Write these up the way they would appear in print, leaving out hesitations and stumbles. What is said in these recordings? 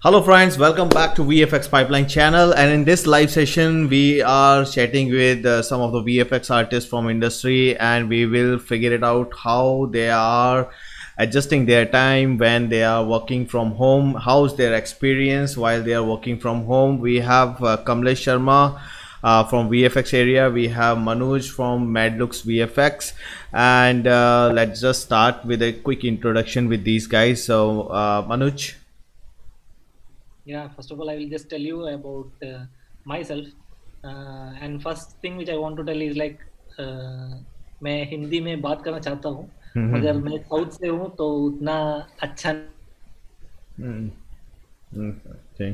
Hello friends, welcome back to VFX Pipeline channel, and in this live session we are chatting with some of the VFX artists from industry, and we will figure it out how they are adjusting their time when they are working from home, how's their experience while they are working from home. We have Kamlesh Sharma from VFX area, we have Manoj from Madlux VFX, and let's just start with a quick introduction with these guys. So Manoj. Yeah, first of all, I will just tell you about myself. And first thing which I want to tell is like मैं हिंदी में बात करना चाहता हूँ मगर मैं south से हूँ तो उतना अच्छा Okay.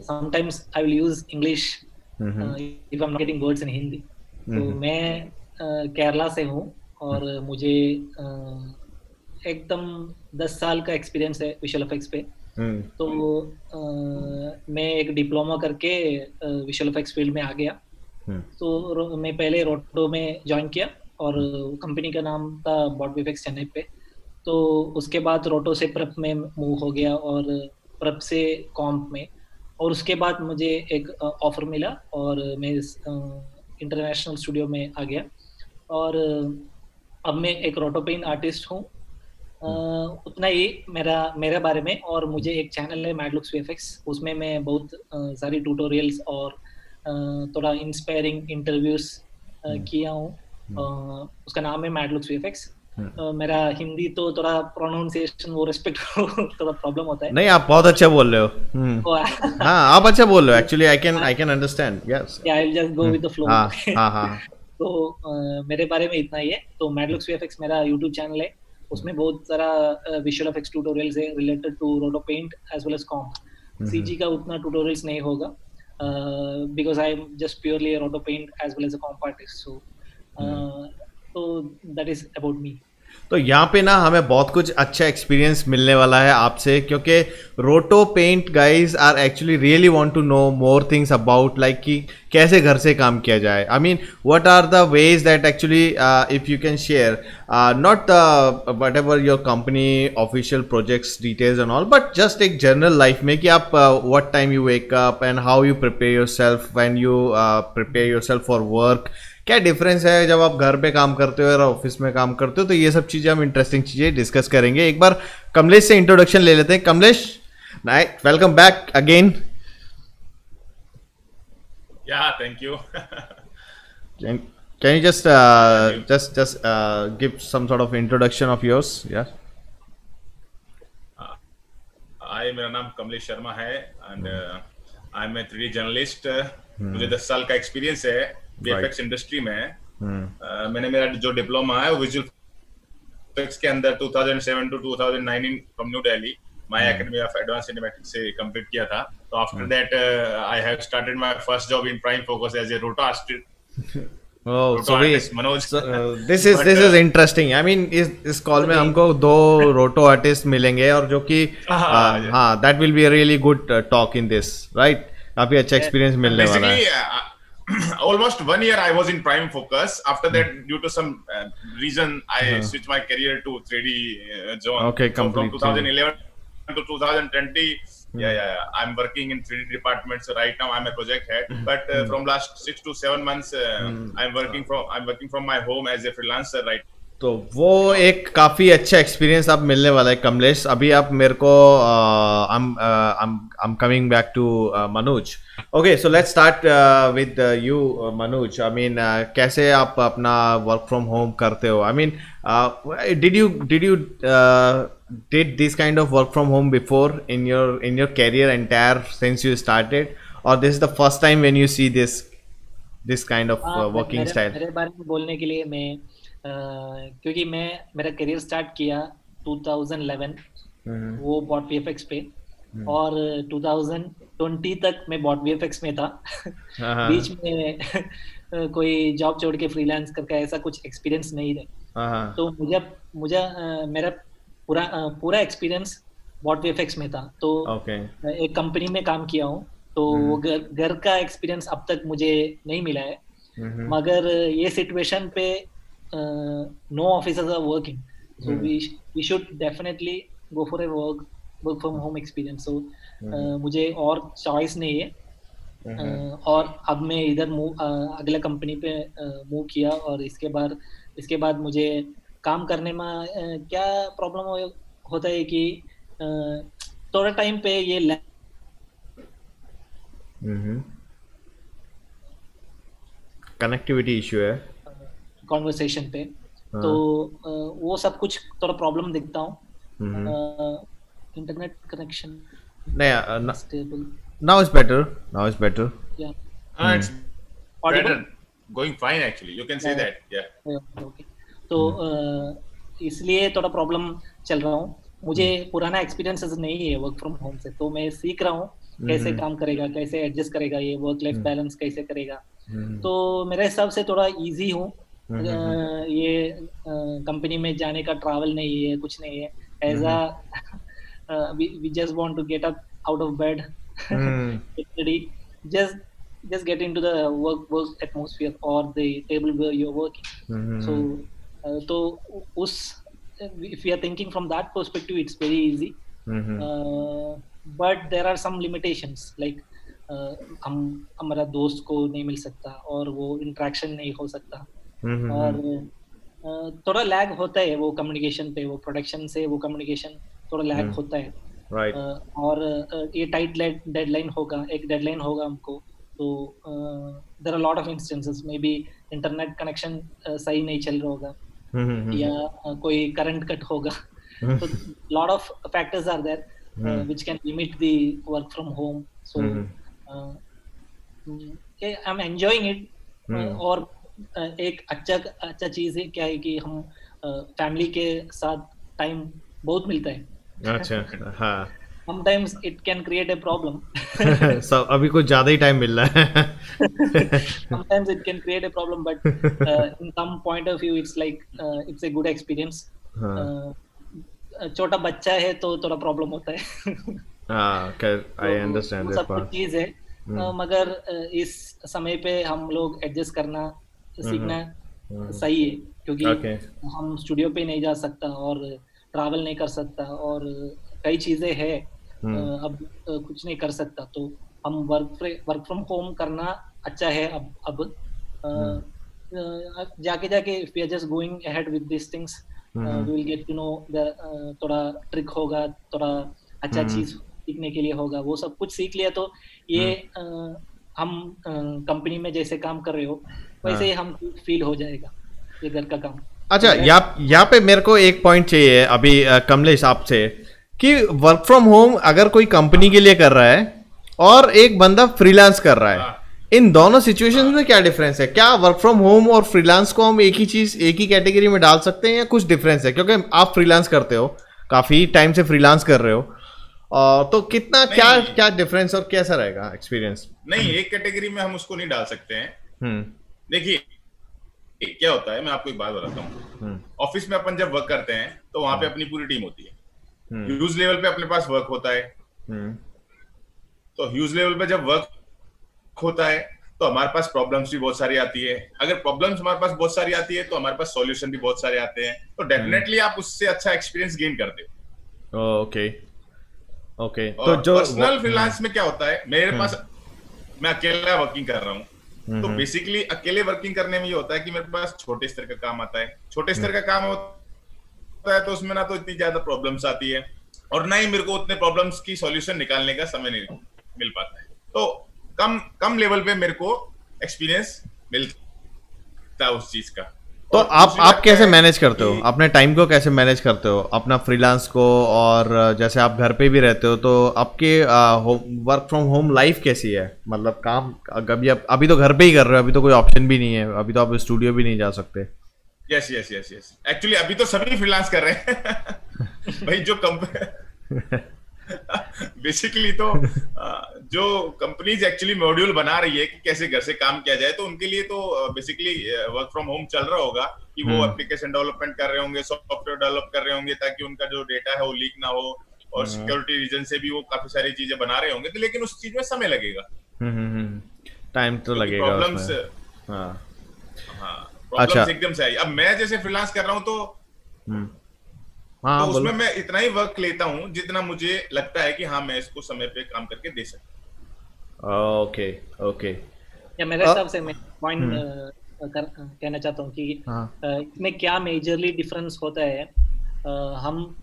sometimes I will use English if I'm not getting words in Hindi. तो मैं केरला से हूँ और मुझे एकदम 10 साल का एक्सपीरियंस है विजुअल इफेक्ट्स पे। तो मैं एक डिप्लोमा करके विजुअल इफेक्ट्स फील्ड में आ गया। तो मैं पहले रोटो में ज्वाइन किया और कंपनी का नाम था बॉट वीएफएक्स चेन्नई पे। तो उसके बाद रोटो से प्रप में मूव हो गया और प्रप से कॉम्प में, और उसके बाद मुझे एक ऑफर मिला और मैं इंटरनेशनल स्टूडियो में आ गया और अब मैं एक रोटो पेंट आर्टिस्ट हूँ। उतना ही मेरे बारे में। और मुझे एक चैनल है मैडलुक्स वीएफएक्स, उसमें मैं बहुत सारी ट्यूटोरियल्स और थोड़ा इंस्पायरिंग इंटरव्यूज किया हूँ। उसका नाम है मैडलुक्स वीएफएक्स। मेरा हिंदी तो थोड़ा प्रोनाउंसिएशन वो रेस्पेक्ट थोड़ा प्रॉब्लम होता है। नहीं, आप बहुत अच्छा बोल रहे हो। तो हाँ, आप अच्छा बोल रहे हो। Actually I can understand. Yes. I will just go with the flow. हाँ हाँ हाँ। तो मेरे बारे में इतना ही है। तो मैडलुक्स वीएफएक्स मेरा यूट्यूब चैनल है, उसमें बहुत सारा विजुअल इफेक्ट्स ट्यूटोरियल्स है related to roto paint as well as comp. CG का उतना ट्यूटोरियल्स नहीं होगा because I am just purely roto paint as well as a comp artist. तो दैट इज अबाउट मी। तो यहाँ पे ना हमें बहुत कुछ अच्छा एक्सपीरियंस मिलने वाला है आपसे, क्योंकि roto paint guys are actually really want to know more things about like कि कैसे घर से काम किया जाए। I mean what are the ways that actually if you can share not whatever your company official projects details and all, but just एक general life में कि आप what time you wake up and how you prepare yourself when you prepare yourself for work. क्या difference है जब आप घर पे काम करते हो और ऑफिस में काम करते हो। तो ये सब चीज़ें हम इंटरेस्टिंग चीज़ें डिस्कस करेंगे। एक बार कमलेश से इंट्रोडक्शन ले लेते हैं। Kamlesh, welcome back again. Yeah, thank you. Can you just give some sort of introduction of yours? Yeah. मेरा नाम कमलेश शर्मा है and I am a 3D journalist. मुझे 10 साल का एक्सपीरियंस है वीएफएक्स इंडस्ट्री में। मैंने मेरा जो डिप्लोमा है वो विजुअल इफेक्ट्स के अंदर 2007 to 2019 from New Delhi my academy of advance cinematics से कंप्लीट किया था। तो after that I have started my first job in Prime Focus as a roto artist. Oh, so Manoj, this is interesting. I mean इस call में हमको दो रोटो artist मिलेंगे और जो कि हाँ that will be a really good talk in this, right? काफी अच्छा एक्सपीरियंस मिलने वाला है। Almost 1 year I was in Prime Focus. After that, due to some reason, I switched my career to 3D zone. Okay, so from completely. 2011 to 2020, yeah. I'm working in 3D department. So right now I'm a project head. But from last 6 to 7 months, I'm working from my home as a freelancer right. तो वो एक काफ़ी अच्छा experience आप मिलने वाला है कमलेश। अभी आप मेरे को I'm coming back to Manoj. Okay, so let's start with you Manoj. I mean कैसे आप अपना वर्क फ्रॉम होम करते हो। I mean did you did this kind of work from home before in your career entire since you started, or this is the first time when you see this kind of working style? मेरे बारे में बोलने के लिए मैं क्योंकि मैं मेरा करियर स्टार्ट किया 2011 वो बॉट वीएफएक्स पे, और 2020 तक मैं बॉट वीएफएक्स में था। बीच में कोई जॉब छोड़ के फ्रीलांस करके ऐसा कुछ एक्सपीरियंस नहीं है। तो मुझे मेरा पूरा एक्सपीरियंस बॉट वीएफएक्स में था। तो एक कंपनी में काम किया हूँ, तो वो घर का एक्सपीरियंस अब तक मुझे नहीं मिला है। मगर ये सिचुएशन पे no officers are working, so we should definitely go for a work work from home experience. So मुझे और चॉइस नहीं है। और अब मैं इधर अगले कंपनी पे मूव किया, और इसके बाद मुझे काम करने में क्या प्रॉब्लम होता है कि थोड़ा टाइम पे ये कनेक्टिविटी इशू है कॉन्वर्सेशन पे। तो वो सब कुछ थोड़ा प्रॉब्लम दिखता हूँ। इंटरनेट कनेक्शन नहीं, stable. now it's better. Yeah. It's better, going fine actually, you can say that. Okay. तो इसलिए थोड़ा प्रॉब्लम चल रहा हूँ। मुझे पुराना एक्सपीरियंसेस नहीं है वर्क फ्रॉम होम से, तो मैं सीख रहा हूँ कैसे काम करेगा, कैसे एडजस्ट करेगा, ये वर्क लाइफ बैलेंस कैसे करेगा। तो मेरे हिसाब से थोड़ा इजी हूँ। ये कंपनी में जाने का ट्रैवल नहीं है, कुछ नहीं है। As a we just want to get up out of bed, just get into the work atmosphere or the table where you're working. So us, if we are thinking from that perspective, it's very easy. But there are some limitations, like हम हमारा दोस्त को नहीं मिल सकता, और वो interaction नहीं हो सकता, और थोड़ा लैग होता है वो कम्युनिकेशन पे, वो प्रोडक्शन से वो कम्युनिकेशन थोड़ा लैग होता है। Right. और ये टाइट डेडलाइन होगा हमको, तो there are lot of instances, may be internet connection सही नहीं चल रहा होगा, या कोई करंट कट होगा। तो lot of factors are there which can limit the work from home. So I am enjoying it. और एक अच्छा चीज है क्या है कि हम फैमिली के साथ टाइम बहुत मिलता है। अच्छा, हाँ। Sometimes it can create a problem. सब अभी कुछ ज्यादा ही टाइम मिल रहा है। Sometimes it can create a problem, but in some point of view, it's like it's a good experience. छोटा बच्चा है तो थोड़ा प्रॉब्लम होता है। हाँ, I understand that सब कुछ part. चीज है, मगर इस समय पे हम लोग एडजस्ट करना सीखना सही है, क्योंकि हम स्टूडियो पे नहीं जा सकता और ट्रैवल नहीं कर सकता, और कई चीजें हैं अब कुछ नहीं कर सकता। तो हम वर्क फ्रॉम होम करना अच्छा है। अब जाके if we are just going ahead with these things, we will get to know थोड़ा ट्रिक होगा, थोड़ा अच्छा चीज सीखने के लिए होगा। वो सब कुछ सीख लिया तो ये हम कंपनी में जैसे काम कर रहे हो वैसे ही हम फील हो जाएगा ये घर का काम। अच्छा, यहाँ पे मेरे को एक पॉइंट चाहिए अभी कमलेश आपसे, कि वर्क फ्रॉम होम अगर कोई कंपनी के लिए कर रहा है और एक बंदा फ्रीलांस कर रहा है, इन दोनों सिचुएशंस में क्या डिफरेंस है? क्या वर्क फ्रॉम होम और फ्रीलांस को हम एक ही कैटेगरी में डाल सकते हैं, या कुछ डिफरेंस है? क्योंकि आप फ्रीलांस करते हो, काफी टाइम से फ्रीलांस कर रहे हो, तो कितना क्या डिफरेंस और कैसा रहेगा एक्सपीरियंस? नहीं, एक कैटेगरी में हम उसको नहीं डाल सकते हैं। देखिए क्या होता है, मैं आपको एक बात बताता हूँ। ऑफिस में अपन जब वर्क करते हैं तो वहां पे अपनी पूरी टीम होती है। ह्यूज लेवल पे अपने पास वर्क होता है। तो ह्यूज लेवल पे जब वर्क होता है तो हमारे पास प्रॉब्लम्स भी बहुत सारी आती है। अगर प्रॉब्लम्स हमारे पास बहुत सारी आती है तो हमारे पास सॉल्यूशन भी बहुत सारे आते हैं। तो डेफिनेटली आप उससे अच्छा एक्सपीरियंस गेन करते हो। ओके। तो जो पर्सनल फ्रीलांस में क्या होता है, मेरे पास मैं अकेला वर्किंग कर रहा हूँ, तो बेसिकली अकेले वर्किंग करने में ये होता है कि मेरे पास छोटे स्तर का काम आता है। छोटे स्तर का काम होता है तो उसमें ना तो इतनी ज्यादा प्रॉब्लम्स आती है, और ना ही मेरे को उतने प्रॉब्लम्स की सॉल्यूशन निकालने का समय नहीं मिल पाता है। तो कम लेवल पे मेरे को एक्सपीरियंस मिलता है उस चीज का। तो आप कैसे मैनेज करते हो अपने टाइम को? कैसे मैनेज करते हो अपना फ्रीलांस को? और जैसे आप घर पे भी रहते हो तो आपके वर्क फ्रॉम होम लाइफ कैसी है? मतलब काम अभी तो घर पे ही कर रहे हो, अभी तो कोई ऑप्शन भी नहीं है, अभी तो आप स्टूडियो भी नहीं जा सकते। यस एक्चुअली अभी तो सभी फ्रीलांस कर रहे हैं भाई। जो बेसिकली तो जो कंपनीज एक्चुअली मॉड्यूल बना रही है कि कैसे घर से काम किया जाए, तो उनके लिए तो बेसिकली वर्क फ्रॉम होम चल रहा होगा कि वो एप्लीकेशन डेवलपमेंट कर रहे होंगे, सॉफ्टवेयर डेवलप कर रहे होंगे, ताकि उनका जो डेटा है वो लीक ना हो, और सिक्योरिटी रीजन से भी वो काफी सारी चीजें बना रहे होंगे। तो लेकिन उस चीज में समय लगेगा, टाइम तो लगेगा। प्रॉब्लम्स प्रॉब्लम्स एकदम से आई। अब मैं जैसे फ्रीलांस कर रहा हूँ तो हाँ, तो उसमें मैं इतना ही वर्क लेता हूँ जितना मुझे लगता है कि हाँ मैं इसको समय पे काम करके दे सकता हूँ। Okay okay. या मेरे हिसाब से मैं पॉइंट कहना चाहता हूँ कि इसमें क्या मेजरली डिफरेंस होता है। हम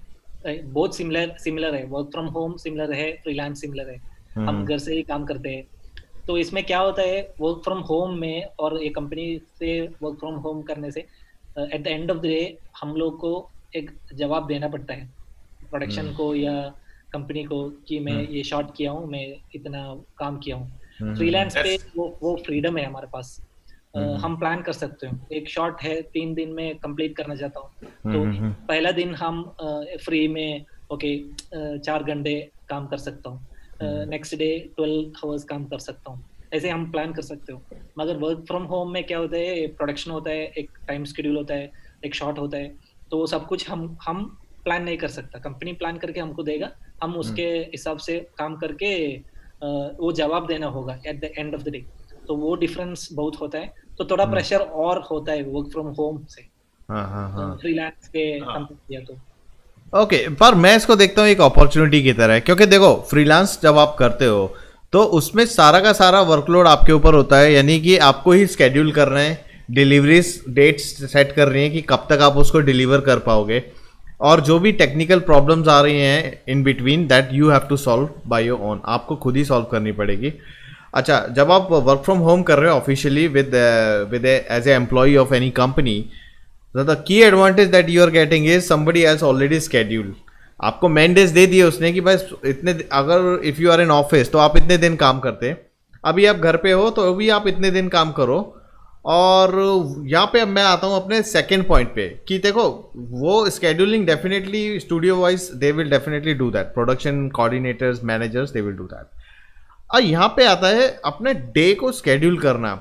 बहुत सिमिलर है, वर्क फ्रॉम होम सिमिलर है, फ्रीलांस सिमिलर है, हम घर से ही काम करते हैं। तो इसमें क्या होता है वर्क फ्रॉम होम में और एक कंपनी से वर्क फ्रॉम होम करने से at the end of the day हम लोग को एक जवाब देना पड़ता है प्रोडक्शन को या कंपनी को कि मैं ये शॉट किया हूँ, मैं इतना काम किया हूँ। फ्रीलांस पे वो फ्रीडम है हमारे पास। हम प्लान कर सकते हैं, एक शॉट है 3 दिन में कंप्लीट करना चाहता हूँ, तो पहला दिन हम फ्री में 4 घंटे काम कर सकता हूँ, नेक्स्ट डे 12 आवर्स काम कर सकता हूँ, ऐसे हम प्लान कर सकते हो। मगर वर्क फ्रॉम होम में क्या होता है, प्रोडक्शन होता है, एक टाइम शेड्यूल होता है, एक शॉट होता है, तो वो सब कुछ हम प्लान नहीं कर सकता, कंपनी प्लान करके हमको देगा, हम उसके हिसाब से काम करके वो जवाब देना होगा at the end of the day. तो वो डिफरेंस बहुत होता है, तो थोड़ा प्रेशर और होता है वर्क फ्रॉम होम से फ्रीलांस के कंपेयर किया तो। ओके, पर मैं इसको देखता हूँ एक अपॉर्चुनिटी की तरह, क्योंकि देखो फ्रीलांस जब आप करते हो तो उसमें सारा का सारा वर्कलोड आपके ऊपर होता है, यानी कि आपको ही स्केड्यूल कर रहे हैं, डिलीवरीज डेट्स सेट कर रही हैं कि कब तक आप उसको डिलीवर कर पाओगे, और जो भी टेक्निकल प्रॉब्लम्स आ रही हैं in between that you have to solve by your own, आपको खुद ही सॉल्व करनी पड़ेगी। अच्छा, जब आप वर्क फ्रॉम होम कर रहे हो officially with as a employee of any company, the key advantage that you are getting is somebody else already schedule. आपको मैंडेज दे दिए उसने कि बस इतने, अगर if you are in office तो आप इतने दिन काम करते, अभी आप घर पे हो तो अभी आप इतने दिन काम करो। और यहाँ पे अब मैं आता हूँ अपने सेकंड पॉइंट पे कि देखो वो scheduling definitely studio wise they will definitely do that, production coordinators managers they will do that. और यहाँ पे आता है अपने डे को स्केड्यूल करना।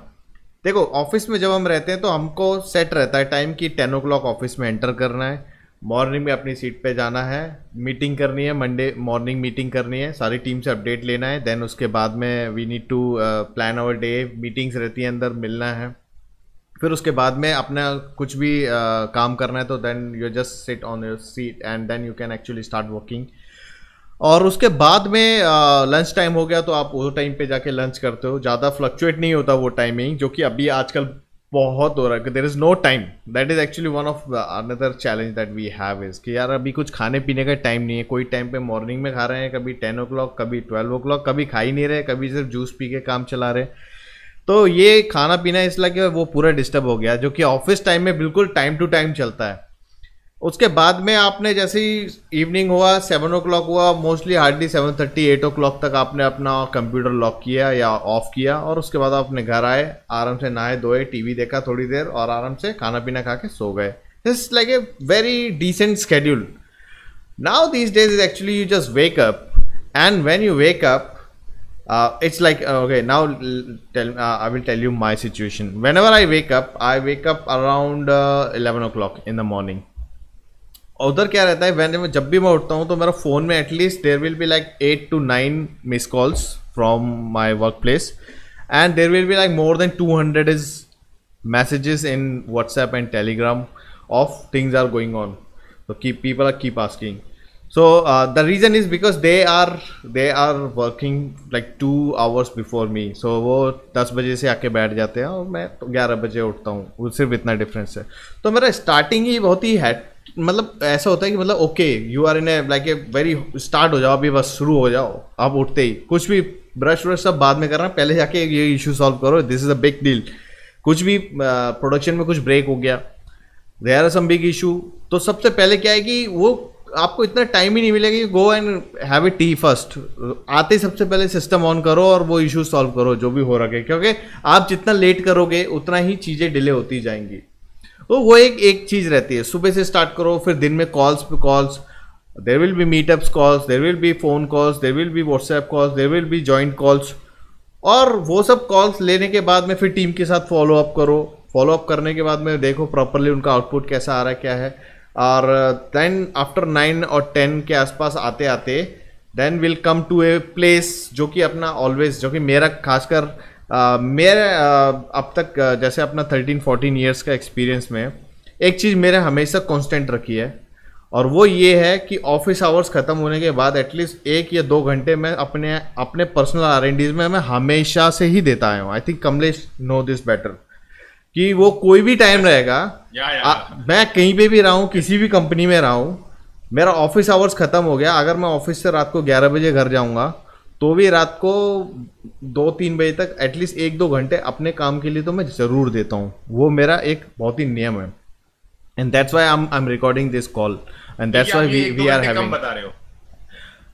देखो ऑफिस में जब हम रहते हैं तो हमको सेट रहता है टाइम की 10 o'clock ऑफिस में एंटर करना है, मॉर्निंग में अपनी सीट पे जाना है, मीटिंग करनी है, मंडे मॉर्निंग मीटिंग करनी है, सारी टीम से अपडेट लेना है, देन उसके बाद में we need to plan our day, meetings रहती है अंदर, मिलना है, फिर उसके बाद में अपना कुछ भी काम करना है, तो then you just sit on your seat and then you can actually start working. और उसके बाद में लंच टाइम हो गया तो आप वो टाइम पे जाके लंच करते हो, ज़्यादा फ्लक्चुएट नहीं होता वो टाइमिंग, जो कि अभी आजकल बहुत हो रहा है। There is no time, that is actually one of another challenge that we have is कि यार अभी कुछ खाने पीने का टाइम नहीं है, कोई टाइम पे मॉर्निंग में खा रहे हैं, कभी 10 o'clock, कभी 12 o'clock, कभी खा ही नहीं रहे, कभी सिर्फ जूस पी के काम चला रहे। तो ये खाना पीना इसलिए वो पूरा डिस्टर्ब हो गया, जो कि ऑफिस टाइम में बिल्कुल टाइम टू टाइम चलता है। उसके बाद में आपने जैसे ही इवनिंग हुआ, 7 o'clock हुआ, मोस्टली हार्डली 7:30 8 o'clock तक आपने अपना कंप्यूटर लॉक किया या ऑफ किया, और उसके बाद अपने घर आए, आराम से नहाए धोए, टीवी देखा थोड़ी देर और आराम से खाना पीना खा के सो गए। It's like a very decent schedule. Now these days is actually you just wake up, and when you wake up it's like okay, now I will tell you my situation. Whenever I wake up around 11 o'clock in the morning. उधर क्या रहता है, जब भी मैं उठता हूँ तो मेरा फ़ोन में at least there will be like 8 to 9 miss calls from my workplace, and there will be like more than 200 is messages in WhatsApp and Telegram of things are going on, so people are keep asking. So the reason is because they are working like 2 hours before me. So वो 10 बजे से आके बैठ जाते हैं और मैं तो 11 बजे उठता हूँ, वो सिर्फ इतना डिफरेंस है। तो मेरा स्टार्टिंग ही बहुत ही है, मतलब ऐसा होता है कि मतलब okay you are in a like a very start हो जाओ, अभी बस शुरू हो जाओ, आप उठते ही कुछ भी ब्रश व्रश सब बाद में करना, पहले जाके ये इशू सॉल्व करो, this is a big deal. कुछ भी प्रोडक्शन में कुछ ब्रेक हो गया, there are some big issue, तो सबसे पहले क्या है कि वो आपको इतना टाइम ही नहीं मिलेगा कि go and have A T first, आते ही सबसे पहले सिस्टम ऑन करो और वो इशू सॉल्व करो जो भी हो रहा है, क्योंकि आप जितना लेट करोगे उतना ही चीज़ें डिले होती जाएंगी। तो वो एक चीज़ रहती है, सुबह से स्टार्ट करो, फिर दिन में कॉल्स पे calls, there will B meetups calls, there will B phone calls, there will B WhatsApp calls, there will B joint calls, और वो सब कॉल्स लेने के बाद में फिर टीम के साथ फॉलो अप करो, फॉलो अप करने के बाद में देखो प्रॉपरली उनका आउटपुट कैसा आ रहा है क्या है, और देन आफ्टर 9 और 10 के आसपास आते आते then will come to a place जो कि अपना ऑलवेज, जो कि मेरा खासकर मेरे अब तक जैसे अपना 13-14 ईयर्स का एक्सपीरियंस में एक चीज़ मेरे हमेशा कांस्टेंट रखी है, और वो ये है कि ऑफिस आवर्स खत्म होने के बाद एटलीस्ट 1 या 2 घंटे मैं अपने अपने पर्सनल R&Ds में मैं हमेशा से ही देता आया हूँ। I think Kamlesh know this better कि वो कोई भी टाइम रहेगा, मैं कहीं पे भी रहा हूँ, किसी भी कंपनी में रहा हूँ, मेरा ऑफिस आवर्स खत्म हो गया, अगर मैं ऑफिस से रात को 11 बजे घर जाऊंगा तो भी रात को 2-3 बजे तक एटलीस्ट 1-2 घंटे अपने काम के लिए तो मैं जरूर देता हूँ। वो मेरा एक बहुत ही नियम है, and that's why I am recording this call and that's why we are having. बता रहे हो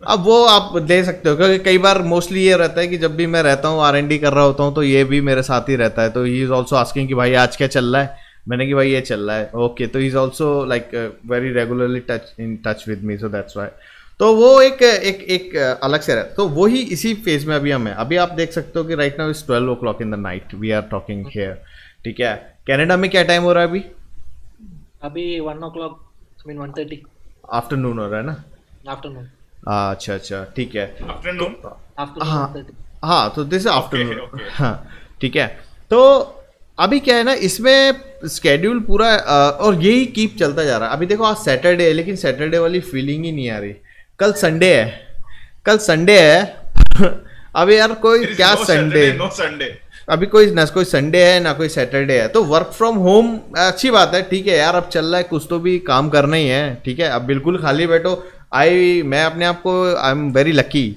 अब वो आप दे सकते हो, क्योंकि कई बार मोस्टली ये रहता है कि जब भी मैं रहता हूँ R&D कर रहा होता हूँ तो ये भी मेरे साथ ही रहता है, तो ही इज ऑल्सो आस्किंग कि भाई आज क्या चल रहा है, मैंने कि भाई ये चल रहा है, ओके, तो he is also like very regularly touch with me, so that's why. तो वो एक अलग से रहता, तो वही इसी फेज में अभी हम हैं। अभी आप देख सकते हो कि right now is 12 o'clock in the night, we are talking here, ठीक है। कनाडा में क्या टाइम हो रहा है अभी? अभी 1 o'clock, I mean 1:30 आफ्टरनून हो रहा है ना? आफ्टरनून। अच्छा अच्छा, ठीक है, आफ्टरनून। हाँ, तो दिस आफ्टरनून, हाँ ठीक है। तो अभी क्या है ना, इसमें स्केड्यूल पूरा और यही कीप चलता जा रहा है। अभी देखो आज सैटरडे है, लेकिन सैटरडे वाली फीलिंग ही नहीं आ रही। कल संडे है अभी यार कोई क्या संडे, नो संडे, अभी कोई ना कोई संडे है ना कोई सैटरडे है। तो वर्क फ्रॉम होम अच्छी बात है, ठीक है यार, अब चल रहा है, कुछ तो भी काम करना ही है, ठीक है। अब बिल्कुल खाली बैठो, मैं अपने आप को आई एम वेरी लकी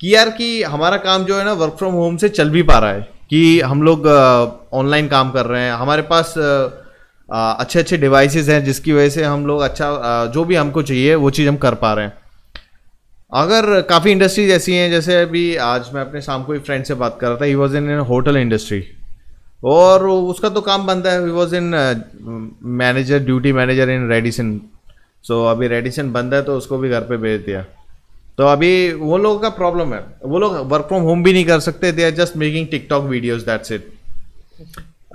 कि यार कि हमारा काम जो है ना वर्क फ्रॉम होम से चल भी पा रहा है, कि हम लोग ऑनलाइन काम कर रहे हैं, हमारे पास अच्छे अच्छे डिवाइसेस हैं जिसकी वजह से हम लोग अच्छा जो भी हमको चाहिए वो चीज़ हम कर पा रहे हैं। अगर काफ़ी इंडस्ट्रीज ऐसी हैं, जैसे अभी आज मैं अपने शाम को एक फ्रेंड से बात कर रहा था, he was in hotel industry और उसका तो काम बनता है, he was in duty manager in Radisson. So अभी रेडिसन बंद है तो उसको भी घर पे भेज दिया। तो अभी वो लोगों का प्रॉब्लम है, वो लोग वर्क फ्रॉम होम भी नहीं कर सकते, they are just making TikTok videos, that's it,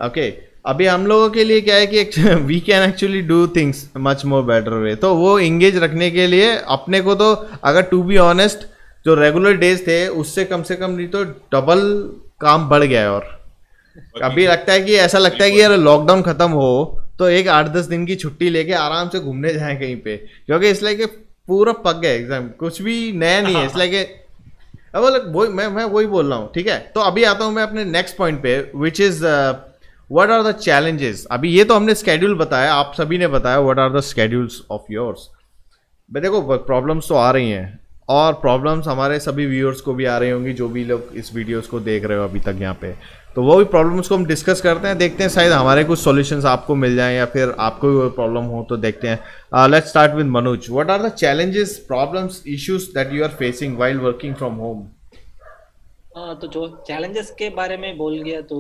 okay. अभी हम लोगों के लिए क्या है कि we can actually do things much more better way. तो वो इंगेज रखने के लिए अपने को तो, अगर टू बी ऑनेस्ट, जो रेगुलर डेज थे उससे कम से कम नहीं तो डबल काम बढ़ गया है। और अभी लगता है कि ऐसा लगता है कि यार लॉकडाउन खत्म हो तो एक 8-10 दिन की छुट्टी लेके आराम से घूमने जाएं कहीं पे, क्योंकि इसलिए पूरा पक गया एग्जाम, कुछ भी नया नहीं है, इसलिए वही मैं वही बोल रहा हूँ, ठीक है। तो अभी आता हूँ मैं अपने नेक्स्ट पॉइंट पे, which is what are the challenges. अभी ये तो हमने स्केड्यूल बताया, आप सभी ने बताया what are the schedules of yours. भाई देखो प्रॉब्लम्स तो आ रही हैं, और प्रॉब्लम्स हमारे सभी व्यूअर्स को भी आ रही होंगी, जो भी लोग इस वीडियोस को देख रहे हो अभी तक यहाँ पे। तो वो भी प्रॉब्लम्स को हम डिस्कस करते हैं, देखते हैं शायद हमारे कुछ सॉल्यूशंस आपको मिल जाएं या फिर आपको भी प्रॉब्लम हो तो देखते हैं। Let's start with Manoj, what are the challenges, problems, issues that you are facing while working from home? तो जो चैलेंजेस के बारे में बोल गया तो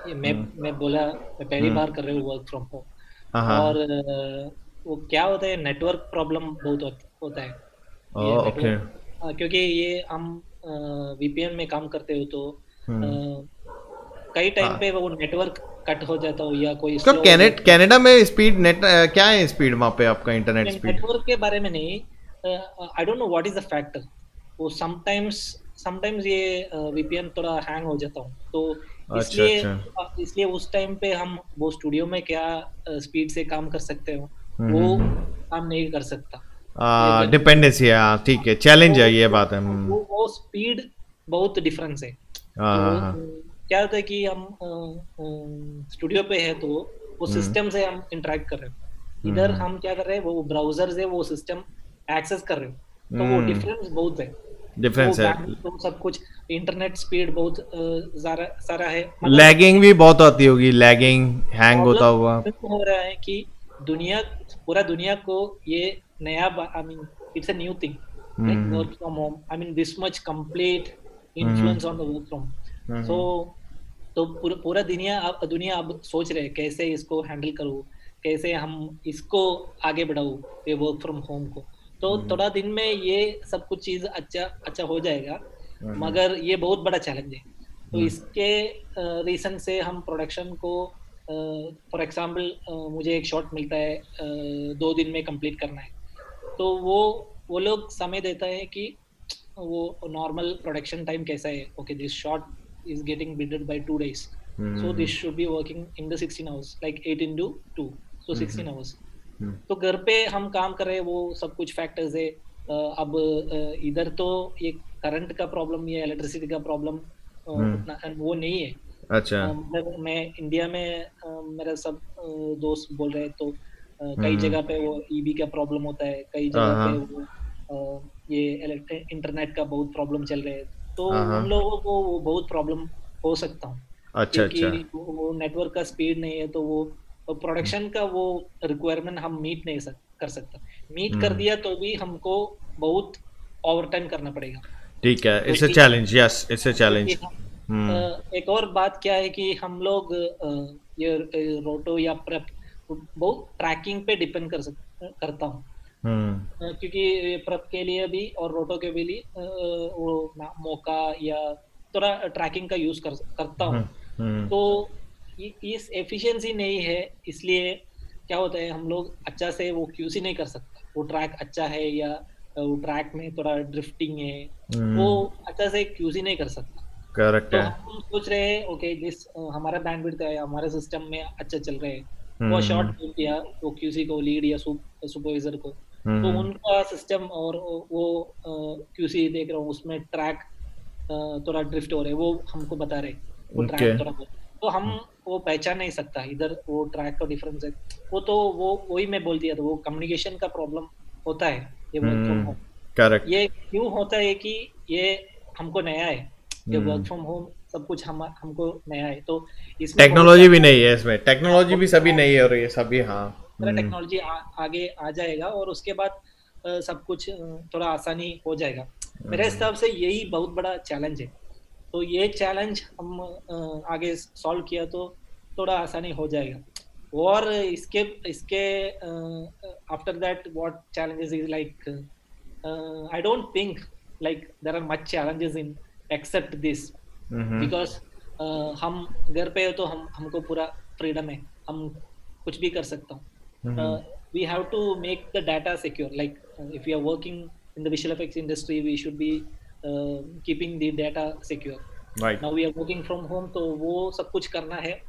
मैं बोला, मैं पहली बार कर रही हूँ वर्क फ्रॉम होम, और वो क्या होता है, नेटवर्क प्रॉब्लम बहुत होता है। ओके, क्योंकि ये हम VPN में काम करते हो तो कई टाइम पे वो नेटवर्क कट हो जाता हो या कोई तो कनाडा में स्पीड नेट क्या है, स्पीड वहाँ पे आपका इंटरनेट स्पीड? नेटवर्क के बारे में नहीं, I don't know what is the factor. वो समटाइम्स ये VPN थोड़ा हैंग हो जाता हूँ, तो इसलिए उस टाइम पे हम वो स्टूडियो में क्या स्पीड से काम कर सकते हो वो काम नहीं कर सकता। डिपेंडेंसी है, ठीक है, चैलेंज है, ये बात है। वो स्पीड बहुत डिफरेंस है। क्या होता है कि हम स्टूडियो पे है तो वो सिस्टम से हम इंटरेक्ट कर रहे हैं, इधर हम क्या कर रहे हैं, वो ब्राउजर से वो सिस्टम एक्सेस कर रहे हैं, तो वो डिफरेंस बहुत है, डिफरेंस है। तो सब कुछ इंटरनेट स्पीड बहुत सारा है, लैगिंग भी बहुत आती होगी, लैगिंग, हैंग होता हुआ हो रहा है कि पूरा दुनिया को ये नया, I mean it's a new thing, like work from home, I mean this much complete influence on the work from. So तो पूरा दुनिया अब सोच रहे हैं कैसे इसको हैंडल करूँ, कैसे हम इसको आगे बढ़ाऊँ ये वर्क फ्रॉम होम को। तो थोड़ा दिन में ये सब कुछ चीज अच्छा हो जाएगा, मगर ये बहुत बड़ा चैलेंज है। तो इसके रीजन से हम प्रोडक्शन को, फॉर एग्जांपल मुझे एक शॉट मिलता है 2 दिन में कंप्लीट करना है, तो वो लोग समय देता है कि वो नॉर्मल प्रोडक्शन टाइम कैसा है, okay this shot is getting bidded by 2 days, so this should be working in the 16 hours, like 8 into 2, so 16 hours. तो घर पे हम काम कर रहे हैं, वो सब कुछ फैक्टर्स है। अब इधर तो ये करंट का प्रॉब्लम या इलेक्ट्रिसिटी का प्रॉब्लम उतना वो नहीं है। अच्छा। मैं इंडिया में मेरे सब दोस्त बोल रहे हैं, तो कई जगह पे वो ईबी का प्रॉब्लम होता है, कई जगह पे वो ये इंटरनेट का बहुत प्रॉब्लम चल रहे हैं, तो उन लोगों को वो बहुत प्रॉब्लम हो सकता हूँ। अच्छा, क्योंकि वो नेटवर्क का स्पीड नहीं है, तो वो प्रोडक्शन का वो रिक्वायरमेंट हम मीट नहीं कर सकता। मीट कर दिया तो भी हमको बहुत ओवर टाइम करना पड़ेगा। ठीक है, it's a challenge. Yes, it's a challenge. एक और बात क्या है कि हम लोग ये रोटो या प्रेप बहुत ट्रैकिंग पे डिपेंड करता हूँ। क्योंकि प्रेप के लिए भी और रोटो के भी लिए वो मौका या थोड़ा ट्रैकिंग का यूज करता हूँ। तो इस एफिशिएंसी नहीं है, इसलिए क्या होता है हम लोग अच्छा से वो क्यूसी नहीं कर सकते। वो ट्रैक अच्छा है या वो ट्रैक में थोड़ा ड्रिफ्टिंग है, वो अच्छा से क्यूसी नहीं कर सकता। करेक्ट तो है। हम सोच रहे हैं ओके जिस हमारा बैंडविड्थ है हमारे सिस्टम में अच्छा चल रहे हैं, वो शॉर्ट किया वो क्यूसी को, लीड या सुपरवाइजर को, तो उनका सिस्टम और वो क्यूसी देख रहा हूँ उसमें ट्रैक थोड़ा ड्रिफ्ट हो रहे, वो हमको बता रहे वो ट्रैक थोड़ा, तो हम वो पहचान नहीं सकता इधर वो ट्रैक का डिफरेंस है। वो तो वो वही मैं बोल दिया था, वो कम्युनिकेशन का प्रॉब्लम होता है ये वर्क फ्रॉम होम। करेक्ट। ये क्यों होता है कि ये हमको नया है, ये वर्क फ्रॉम होम सब कुछ हमको नया है, तो इसमें टेक्नोलॉजी भी नहीं है, इसमें टेक्नोलॉजी भी सभी नहीं है और ये सभी टेक्नोलॉजी आगे आ जाएगा और उसके बाद सब कुछ थोड़ा आसानी हो जाएगा। मेरे हिसाब से यही बहुत बड़ा चैलेंज है, तो ये चैलेंज हम आगे सॉल्व किया तो थोड़ा आसानी हो जाएगा। और इसके after that what challenges is like I don't think like there are much challenges in except this because हम घर पे हो तो हमको पूरा फ्रीडम है, हम कुछ भी कर सकता हूँ। we have to make the data secure, like if we are working in the visual effects industry we should be keeping the data secure. Right. Now we are working from home, तो वो सब कुछ करना है,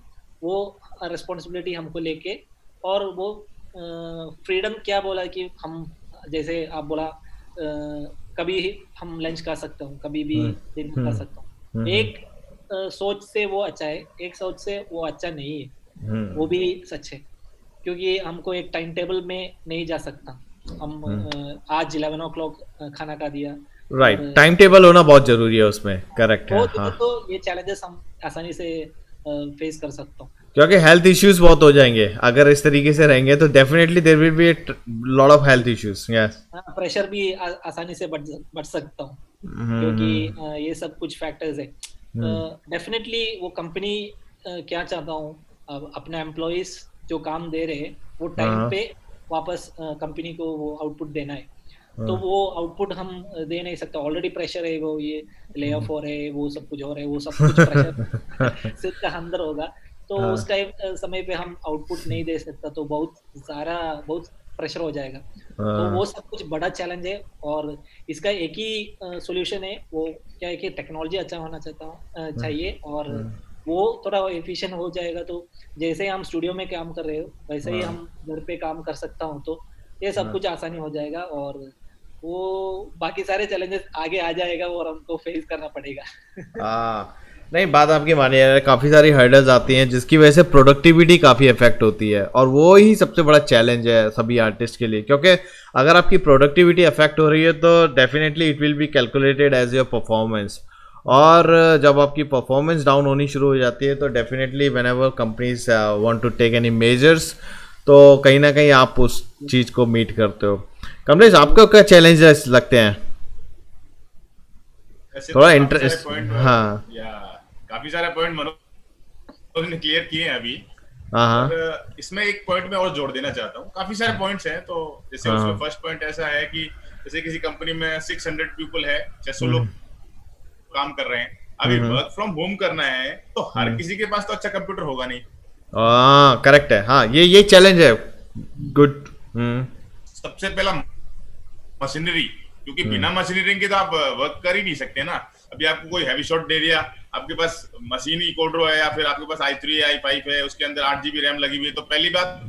वो responsibility हमको लेके, और वो फ्रीडम क्या बोला कि हम जैसे आप बोला कभी हम लंच खा सकता हूँ, कभी भी डिनर खा सकता हूँ। एक सोच से वो अच्छा है, एक सोच से वो अच्छा नहीं है, वो भी सच है, क्योंकि हमको एक टाइम टेबल में नहीं जा सकता। हम आज 11 o'clock खाना खा दिया, राइट, टाइम टेबल होना बहुत जरूरी है उसमें। करेक्ट है। हाँ, तो ये चैलेंजेस हम आसानी से फेस कर सकता हूँ, क्योंकि हेल्थ इश्यूज बहुत हो जाएंगे अगर इस तरीके से रहेंगे, तो definitely there will be lot of health issues. Yes, pressure भी आसानी से बढ़ सकता हूँ, क्योंकि ये सब कुछ फैक्टर्स है। डेफिनेटली वो कंपनी क्या चाहता हूँ अपने एम्प्लॉइज जो काम दे रहे हैं वो टाइम पे वापस कंपनी को वो आउटपुट देना है, तो वो आउटपुट हम दे नहीं सकता। ऑलरेडी प्रेशर है, वो ये ले ऑफ हो रहे है, वो सब कुछ हो रहा है, वो सब कुछ प्रेशर सिर्फ का अंदर होगा, तो उस टाइम समय पे हम आउटपुट नहीं दे सकता, तो बहुत प्रेशर हो जाएगा। तो वो सब कुछ बड़ा चैलेंज है, और इसका एक ही सॉल्यूशन है, वो क्या है कि टेक्नोलॉजी अच्छा होना चाहिए, और वो थोड़ा एफिशिएंट हो जाएगा, तो जैसे हम स्टूडियो में काम कर रहे हो वैसे ही हम घर पे काम कर सकता हूँ, तो ये सब कुछ आसानी हो जाएगा, और वो बाकी सारे चैलेंजेस आगे आ जाएगा और हमको फेस करना पड़ेगा। नहीं, बात आपकी मानी है, काफ़ी सारी हर्डल्स आती हैं जिसकी वजह से प्रोडक्टिविटी काफ़ी इफेक्ट होती है, और वो ही सबसे बड़ा चैलेंज है सभी आर्टिस्ट के लिए, क्योंकि अगर आपकी प्रोडक्टिविटी अफेक्ट हो रही है तो definitely it will be calculated as your performance, और जब आपकी परफॉर्मेंस डाउन होनी शुरू हो जाती है तो definitely whenever companies want to take any measures, तो कहीं ना कहीं आप उस चीज़ को मीट करते हो। कमलेश, आपको क्या चैलेंजेस लगते हैं? थोड़ा इंटरेस्ट। हाँ, काफी सारे पॉइंट मनोज ने क्लियर किए हैं अभी। और इसमें एक पॉइंट मैं और जोड़ देना चाहता हूँ। काफी सारे पॉइंट्स हैं, तो जैसे उसमें फर्स्ट पॉइंट ऐसा है कि जैसे किसी कंपनी में 600 पीपल है, 600 लोग काम कर रहे हैं, अभी वर्क फ्रॉम होम करना है, तो हर किसी के पास तो अच्छा कंप्यूटर होगा नहीं। करेक्ट है। हाँ, ये चैलेंज है। गुड। सबसे पहला मशीनरी, क्योंकि बिना मशीनरी के तो आप वर्क कर ही नहीं सकते ना। अभी आपको कोई हैवी शॉट दे दिया, आपके पास मशीन ही कोड्रो है या फिर आपके पास i3 है, i5 है, उसके अंदर 8 GB रैम लगी हुई है, तो पहली बात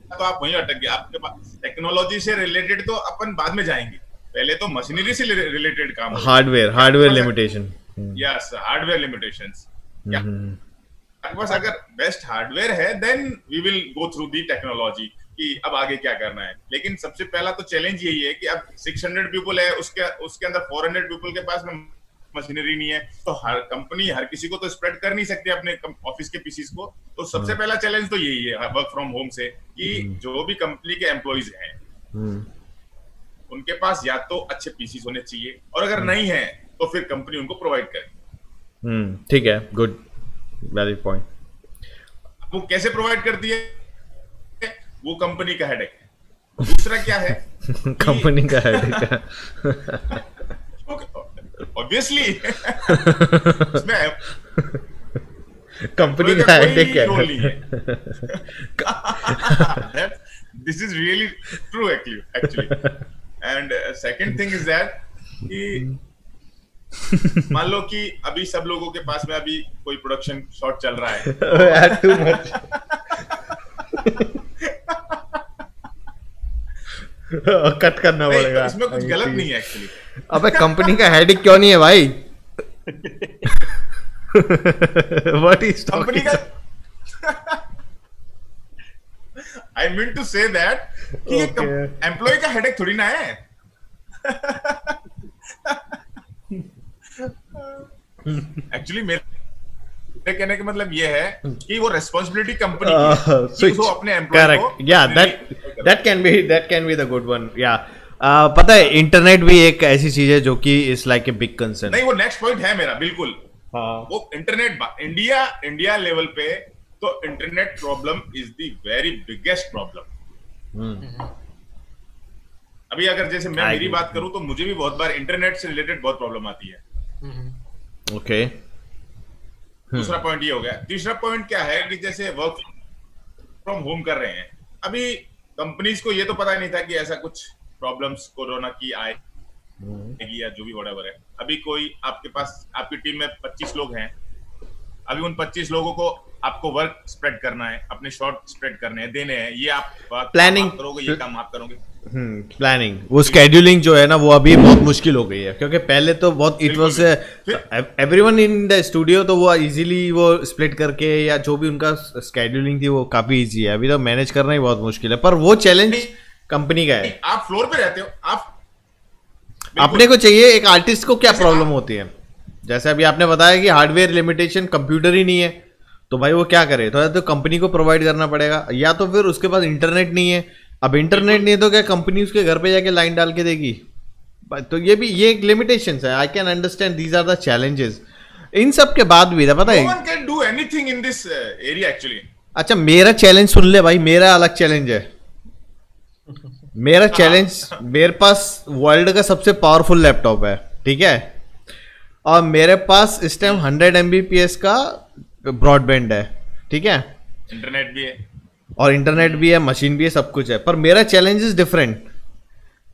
तो आप वहीं अटक गए। आपके पास टेक्नोलॉजी से रिलेटेड तो अपन बाद में जाएंगे, पहले तो मशीनरी से रिलेटेड काम, hardware limitation. Yes, hardware limitations. आपके पास अगर बेस्ट हार्डवेयर है then we will go through the technology कि अब आगे क्या करना है। लेकिन सबसे पहला तो चैलेंज यही है कि अब 600 पीपल है, उसके अंदर 400 पीपल के पास में मशीनरी नहीं है, तो हर कंपनी हर किसी को तो स्प्रेड कर नहीं सकती अपने ऑफिस के पीसीस को। तो सबसे पहला चैलेंज तो यही है वर्क फ्रॉम होम से, कि जो भी कंपनी के एम्प्लॉइज हैं उनके पास या तो अच्छे पीसीस होने चाहिए, और अगर नहीं है तो फिर कंपनी उनको प्रोवाइड करे। ठीक है, गुड, वैलिड पॉइंट। वो कैसे प्रोवाइड करती है वो कंपनी का हेडेक है। दूसरा क्या है कंपनी का हेडेक है ऑब्वियसली उसमें कंपनी का हेडेक है। This is really true actually. And second thing is that कि मान लो कि अभी सब लोगों के पास में अभी कोई प्रोडक्शन शॉट चल रहा है, टू मच कट करना पड़ेगा। तो इसमें कुछ गलत नहीं है एक्चुअली। अबे कंपनी का हेडेक क्यों नहीं है भाई? व्हाट इज कंपनी का I mean to say that कि एम्प्लॉय का हेडेक थोड़ी ना है। एक्चुअली मेरे कहने का मतलब ये है कि वो रिस्पांसिबिलिटी कंपनी की है, वो अपने एम्प्लॉय को, या that can be the good one. या पता है इंटरनेट भी एक ऐसी चीज है जो कि is like a big concern. नहीं, वो नेक्स्ट पॉइंट है मेरा, बिल्कुल। वो इंटरनेट इंडिया लेवल पे तो internet problem is the very biggest problem. अभी अगर जैसे मैं मेरी बात करूं तो मुझे भी बहुत बार इंटरनेट से रिलेटेड बहुत प्रॉब्लम आती है। ओके, दूसरा पॉइंट ये हो गया। तीसरा पॉइंट क्या है कि जैसे वर्क फ्रॉम होम कर रहे हैं, अभी कंपनीज को ये तो पता नहीं था कि ऐसा कुछ प्रॉब्लम्स कोरोना की आएगी या जो भी व्हाटएवर है। अभी कोई आपके पास आपकी टीम में 25 लोग हैं, अभी उन 25 लोगों को आपको वर्क स्प्रेड करना है, अपने शॉट स्प्रेड करने हैं, देने हैं। ये आप प्लानिंग करोगे, ये काम आप करोगे। प्लानिंग, वो स्केड्यूलिंग जो है ना वो अभी बहुत मुश्किल हो गई है, क्योंकि पहले तो बहुत it was everyone in the studio, तो वो इजीली वो स्प्लिट करके या जो भी उनका स्केड्यूलिंग थी वो काफी इजी है। अभी तो मैनेज करना ही बहुत मुश्किल है, पर वो चैलेंज कंपनी का है। आप फ्लोर पे रहते हो, आप अपने को चाहिए एक आर्टिस्ट को क्या प्रॉब्लम होती है। जैसे अभी आपने बताया कि हार्डवेयर लिमिटेशन, कंप्यूटर ही नहीं है, तो भाई वो क्या करे, तो कंपनी को प्रोवाइड करना पड़ेगा, या तो फिर उसके पास इंटरनेट नहीं है। अब इंटरनेट नहीं है तो क्या कंपनी उसके घर पे जाके लाइन डाल के देगी? तो ये एक लिमिटेशंस है। I can understand, these are the challenges. इन सब के बाद भी पता है, no one can do anything in this area actually। अच्छा, मेरा चैलेंज सुन ले भाई, मेरा अलग चैलेंज है। मेरा चैलेंज, मेरे पास वर्ल्ड का सबसे पावरफुल लैपटॉप है, ठीक है, और मेरे पास इस टाइम 100 Mbps का ब्रॉडबैंड है, ठीक है, इंटरनेट भी है, और इंटरनेट भी है, मशीन भी है, सब कुछ है। पर मेरा चैलेंज इज डिफरेंट।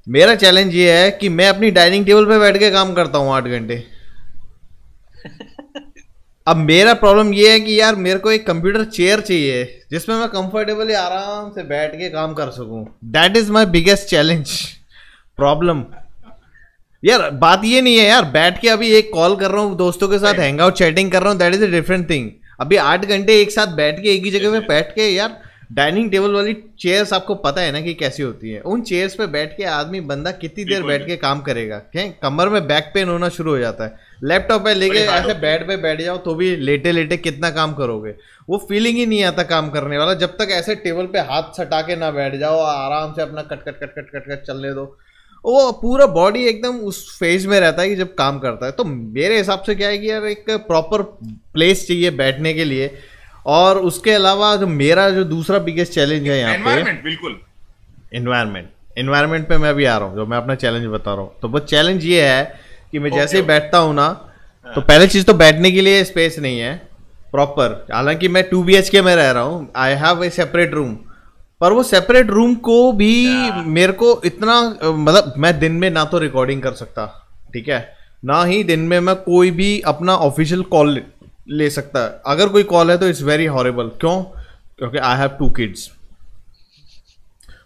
मेरा चैलेंज ये है कि मैं अपनी डाइनिंग टेबल पे बैठ के काम करता हूँ 8 घंटे। अब मेरा प्रॉब्लम ये है कि यार मेरे को एक कंप्यूटर चेयर चाहिए जिसमें मैं कंफर्टेबली आराम से बैठ के काम कर सकूं। That is my biggest challenge problem. यार बात ये नहीं है यार, बैठ के अभी एक कॉल कर रहा हूँ दोस्तों के साथ, हैंग आउट चैटिंग कर रहा हूँ, that is a different thing. अभी 8 घंटे एक साथ बैठ के एक ही जगह में बैठ के, यार डाइनिंग टेबल वाली चेयर्स आपको पता है ना कि कैसी होती है। उन चेयर्स पे बैठ के आदमी बंदा कितनी देर बैठ के काम करेगा? कमर में बैक पेन होना शुरू हो जाता है। लैपटॉप पे लेके ऐसे बेड पे बैठ जाओ तो भी लेटे लेटे कितना काम करोगे? वो फीलिंग ही नहीं आता काम करने वाला जब तक ऐसे टेबल पे हाथ सटा के ना बैठ जाओ, आराम से अपना cut cut cut cut cut cut चलने दो। वो पूरा बॉडी एकदम उस फेज में रहता है कि जब काम करता है। तो मेरे हिसाब से क्या है कि यार एक प्रॉपर प्लेस चाहिए बैठने के लिए। और उसके अलावा जो मेरा जो दूसरा बिगेस्ट चैलेंज है यहाँ पे, बिल्कुल एनवायरनमेंट पे मैं अभी आ रहा हूँ, जो मैं अपना चैलेंज बता रहा हूँ। तो वो चैलेंज ये है कि मैं जैसे ही बैठता हूँ ना, तो पहले चीज तो बैठने के लिए स्पेस नहीं है प्रॉपर। हालांकि मैं 2 BHK में रह रहा हूँ, I have a separate room, पर वो सेपरेट रूम को भी मेरे को इतना, मतलब मैं दिन में ना तो रिकॉर्डिंग कर सकता, ठीक है, ना ही दिन में मैं कोई भी अपना ऑफिशियल कॉल ले सकता है। अगर कोई कॉल है तो इट्स वेरी हॉरिबल। क्यों? क्योंकि आई हैव 2 kids।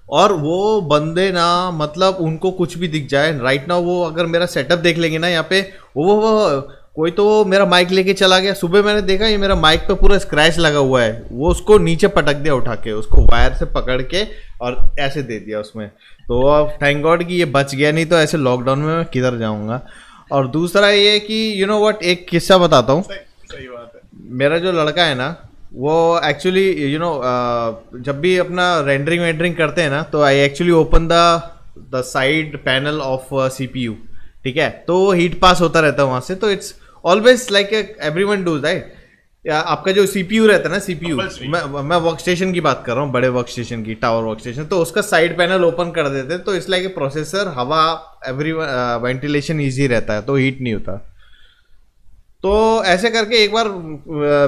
और वो बंदे ना मतलब उनको कुछ भी दिख जाए राइट नाउ, वो अगर मेरा सेटअप देख लेंगे ना यहाँ पे, वो कोई तो मेरा माइक लेके चला गया, सुबह मैंने देखा ये मेरा माइक पे पूरा स्क्रैच लगा हुआ है, वो उसको नीचे पटक दिया उठा के, उसको वायर से पकड़ के और ऐसे दे दिया उसमें। तो अब थैंक गॉड कि ये बच गया, नहीं तो ऐसे लॉकडाउन में मैं किधर जाऊंगा। और दूसरा ये कि यू नो व्हाट, एक किस्सा बताता हूँ। सही बात है। मेरा जो लड़का है ना वो एक्चुअली यू नो जब भी अपना रेंडरिंग वेंडरिंग करते हैं ना, तो I actually open the side panel of CPU, ठीक है, तो हीट पास होता रहता है वहां से, तो it's always like everyone does right. आपका जो सीपीयू रहता है ना, सीपीयू मैं वर्क स्टेशन की बात कर रहा हूँ, बड़े वर्क स्टेशन की, टावर वर्क स्टेशन, तो उसका साइड पैनल ओपन कर देते हैं, तो इट्स लाइक ए प्रोसेसर, हवा एवरी वेंटिलेशन ईजी रहता है, तो हीट नहीं होता। तो ऐसे करके एक बार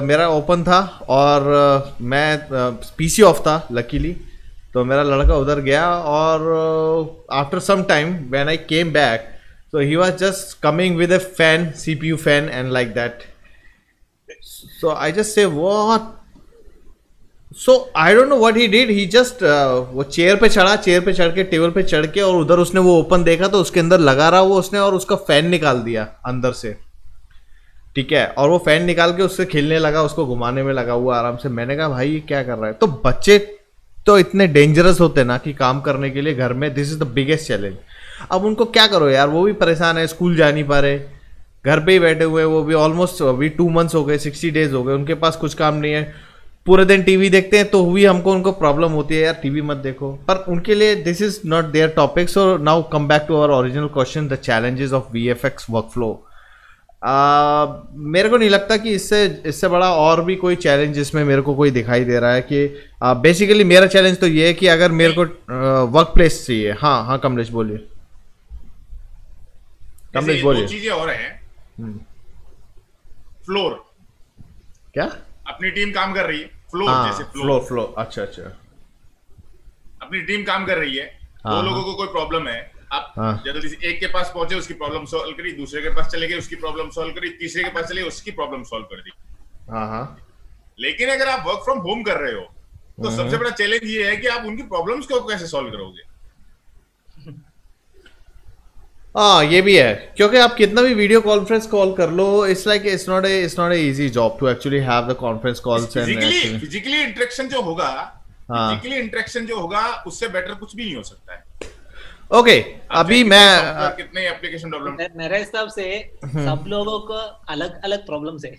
मेरा ओपन था और मैं पीसी ऑफ था लकीली, तो मेरा लड़का उधर गया और after some time when I came back, so he was just coming with a fan, CPU fan and like that. So I just say what? So I don't know what he did. He just वो chair पे चढ़ा, chair पे चढ़ के table पे चढ़ के, और उधर उसने वो ओपन देखा तो उसके अंदर लगा रहा वो उसने, और उसका फैन निकाल दिया अंदर से, ठीक है, और वो फैन निकाल के उससे खेलने लगा, उसको घुमाने में लगा हुआ आराम से। मैंने कहा भाई ये क्या कर रहा है? तो बच्चे तो इतने डेंजरस होते ना कि काम करने के लिए घर में, this is the biggest challenge. अब उनको क्या करो यार, वो भी परेशान है, स्कूल जा नहीं पा रहे, घर पे ही बैठे हुए, वो भी ऑलमोस्ट अभी 2 months हो गए, 60 days हो गए, उनके पास कुछ काम नहीं है, पूरे दिन टीवी देखते हैं, तो भी हमको उनको प्रॉब्लम होती है यार टीवी मत देखो, पर उनके लिए this is not their topic. So now come back to our original question, the challenges of VFX workflow. मेरे को नहीं लगता कि इससे बड़ा और भी कोई चैलेंज इसमें मेरे को कोई दिखाई दे रहा है कि बेसिकली मेरा चैलेंज तो ये है कि अगर मेरे को वर्क प्लेस चाहिए। हाँ हाँ कमलेश बोलिए, कमलेश बोलिए। दो चीजें और हैं। फ्लोर, क्या? अपनी टीम काम कर रही है, फ्लोर जैसे फ्लोर, अच्छा अच्छा, अपनी टीम काम कर रही है, दो लोगों को कोई प्रॉब्लम है, आप जल्दी से एक के पास पहुंचे, उसकी प्रॉब्लम सॉल्व करी, दूसरे के पास चले गए, उसकी प्रॉब्लम सॉल्व करी, तीसरे के पास चले गए, उसकी प्रॉब्लम सॉल्व कर दी। हाँ। लेकिन अगर आप वर्क फ्रॉम होम कर रहे हो तो सबसे बड़ा चैलेंज ये है कि आप उनकी प्रॉब्लम्स को कैसे सॉल्व करोगे। हाँ ये भी है, क्योंकि आप कितना भी वीडियो कॉन्फ्रेंस कॉल कर लो, it's like it's not a easy job to actually have the conference calls and physically interaction जो होगा, फिजिकली इंटरेक्शन जो होगा उससे बेटर कुछ भी नहीं हो सकता है। ओके अभी मैं कितने एप्लीकेशन डेवलपमेंट, मेरे हिसाब से सब लोगों को अलग अलग प्रॉब्लम्स है।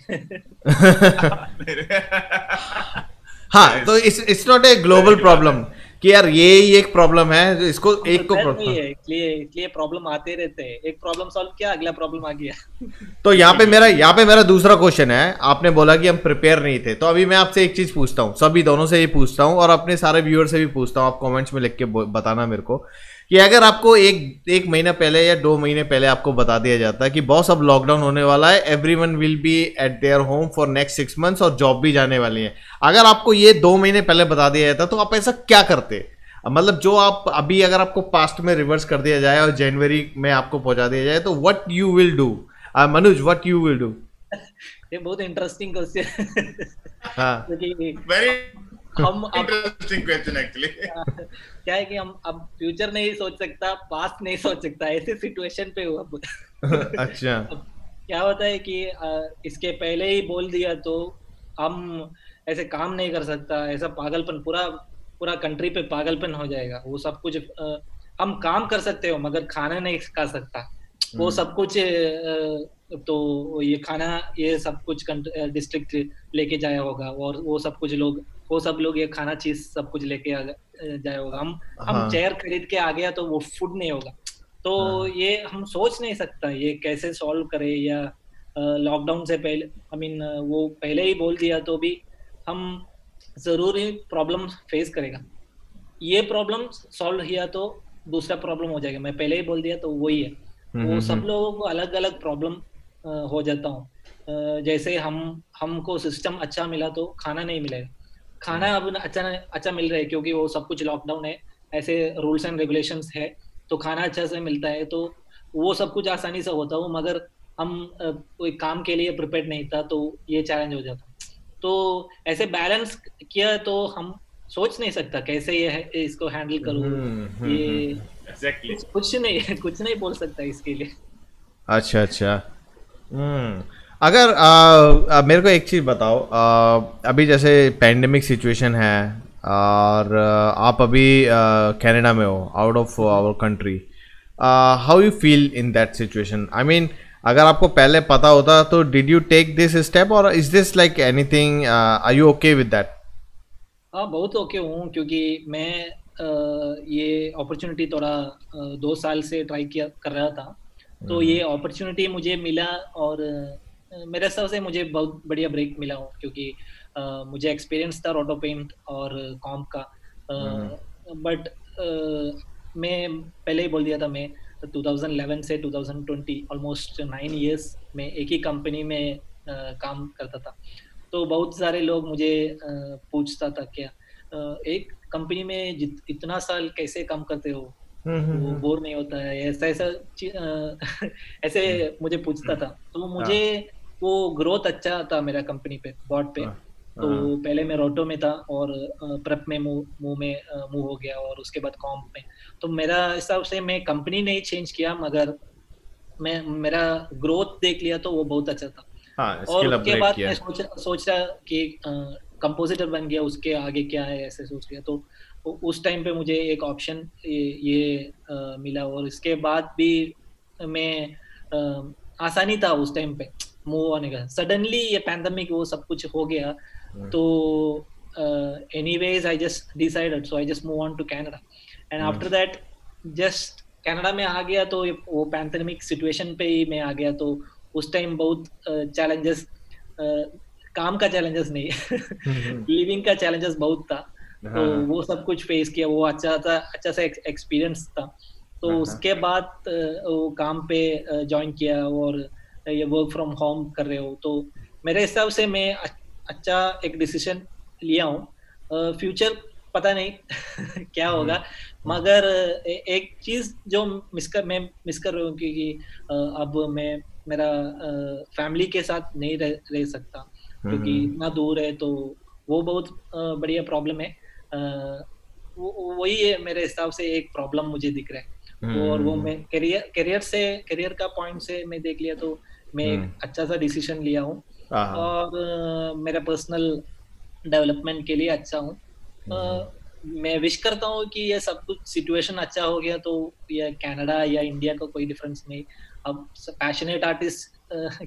हाँ तो it's not a global problem कि यार ये ही एक प्रॉब्लम है, इसको एक को इसलिए प्रॉब्लम आते रहते हैं, एक प्रॉब्लम सॉल्व किया, अगला प्रॉब्लम आ गया। तो यहाँ पे मेरा दूसरा क्वेश्चन है। आपने बोला कि हम प्रिपेयर नहीं थे, तो अभी मैं आपसे एक चीज पूछता हूँ, सभी दोनों से ये पूछता हूँ और अपने सारे व्यूअर से भी पूछता हूँ, आप कमेंट्स में लिख के बताना मेरे को कि अगर आपको एक महीना पहले या 2 महीने पहले आपको बता दिया जाता है कि बॉस अब लॉकडाउन होने वाला है, everyone will be eight their home for next 6 months और जॉब भी जाने वाली है, अगर आपको ये 2 महीने पहले बता दिया जाता तो आप ऐसा क्या करते? मतलब जो आप अभी अगर आपको पास्ट में रिवर्स कर दिया जाए और जनवरी में आपको पहुंचा दिया जाए, तो what you will do? Manuj, what you will do? ये बहुत इंटरेस्टिंग क्वेश्चन। हाँ, वेरी इंटरेस्टिंग क्वेश्चन एक्चुअली। क्या है कि हम अब फ्यूचर नहीं सोच सकता, पास्ट नहीं सोच सकता, ऐसे सिचुएशन पे हुआ। अच्छा, क्या होता है कि इसके पहले ही बोल दिया तो हम ऐसे काम नहीं कर सकता, ऐसा पागलपन, पूरा कंट्री पे पागलपन हो जाएगा। वो सब कुछ हम काम कर सकते हो मगर खाना नहीं खा सकता, वो सब कुछ तो ये खाना ये सब कुछ डिस्ट्रिक्ट लेके जाया होगा और वो सब लोग ये खाना चीज सब कुछ लेके जाया होगा। हम चेयर खरीद के आ गया तो वो फूड नहीं होगा, तो ये हम सोच नहीं सकता ये कैसे सॉल्व करे। या लॉकडाउन से पहले वो पहले ही बोल दिया तो भी हम जरूर ही प्रॉब्लम फेस करेगा। ये प्रॉब्लम सॉल्व किया तो दूसरा प्रॉब्लम हो जाएगा, मैं पहले ही बोल दिया तो वही है। वो सब लोगों को अलग अलग प्रॉब्लम हो जाता हूँ। जैसे हमको सिस्टम अच्छा मिला तो खाना नहीं मिलेगा, खाना अब अच्छा मिल रहा है क्योंकि वो सब कुछ लॉकडाउन है, ऐसे रूल्स एंड रेगुलेशंस है तो खाना अच्छा से मिलता है, तो वो सब कुछ आसानी से होता हूँ। मगर हम कोई काम के लिए प्रिपेयर नहीं था तो ये चैलेंज हो जाता। तो ऐसे बैलेंस किया तो हम सोच नहीं सकता कैसे ये इसको हैंडल करूँ, ये एग्जैक्टली कुछ नहीं बोल सकता इसके लिए। अच्छा अच्छा। अगर मेरे को एक चीज़ बताओ, अभी जैसे पैंडेमिक सिचुएशन है और आप अभी कनाडा में हो, out of our country, how you feel in that situation? I mean अगर आपको पहले पता होता तो did you take this step और is this like anything, are you okay with that? हाँ, बहुत ओके हूँ, क्योंकि मैं ये अपॉर्चुनिटी थोड़ा 2 साल से ट्राई कर रहा था, तो ये अपॉर्चुनिटी मुझे मिला और मेरे हिसाब से मुझे बहुत बढ़िया ब्रेक मिला हूँ, क्योंकि मुझे एक्सपीरियंस था रोटो पेंट और कॉम्प का, बट मैं पहले ही बोल दिया था, मैं 2011 से 2020 ऑलमोस्ट 9 इयर्स में एक ही कंपनी में काम करता था। तो बहुत सारे लोग मुझे पूछता था क्या एक कंपनी में इतना साल कैसे काम करते हो, वो बोर नहीं होता है, ऐसा ऐसे मुझे पूछता था। तो मुझे वो ग्रोथ अच्छा था मेरा कंपनी पे, बॉट पे। तो पहले मैं रोटो में था और प्रेप में मूव हो गया और उसके बाद कॉम्प में। तो मेरा हिसाब से मैं कंपनी नहीं चेंज किया, मगर मैं मेरा ग्रोथ देख लिया तो वो बहुत अच्छा था। और उसके बाद मैं सोचा कि कंपोजिटर बन गया, उसके आगे क्या है ऐसे सोच लिया। तो उस टाइम पे मुझे एक ऑप्शन ये मिला और इसके बाद भी मैं आसानी था उस टाइम पे मूव होने का। सडनली ये पैंडेमिक वो सब कुछ हो गया, तो anyways I just decided, so I just move on to Canada and after that just Canada में आ गया। तो वो पैंडेमिक सिचुएशन पे ही मैं आ गया। तो उस टाइम बहुत चैलेंजेस, काम का चैलेंजेस नहीं लिविंग का चैलेंजेस बहुत था। तो वो सब कुछ फेस किया, वो अच्छा सा एक्सपीरियंस था। तो उसके बाद वो काम पे ज्वाइन किया और ये वर्क फ्रॉम होम कर रहे हो। तो मेरे हिसाब से मैं अच्छा एक डिसीजन लिया हूँ। फ्यूचर पता नहीं क्या होगा, मगर एक चीज जो मैं मिस कर रहा हूँ, क्योंकि अब मैं मेरा फैमिली के साथ नहीं रह सकता, क्योंकि इतना दूर है। तो वो बहुत बढ़िया प्रॉब्लम है। वही है मेरे हिसाब से एक प्रॉब्लम मुझे दिख रहा है। और वो मैं करियर का पॉइंट से मैं देख लिया, तो मैं एक अच्छा सा डिसीजन लिया हूँ और मेरा पर्सनल डेवलपमेंट के लिए अच्छा हूँ। मैं विश करता हूँ कि ये सब कुछ सिचुएशन अच्छा हो गया, तो ये कनाडा या इंडिया का कोई डिफरेंस नहीं। अब पैशनेट आर्टिस्ट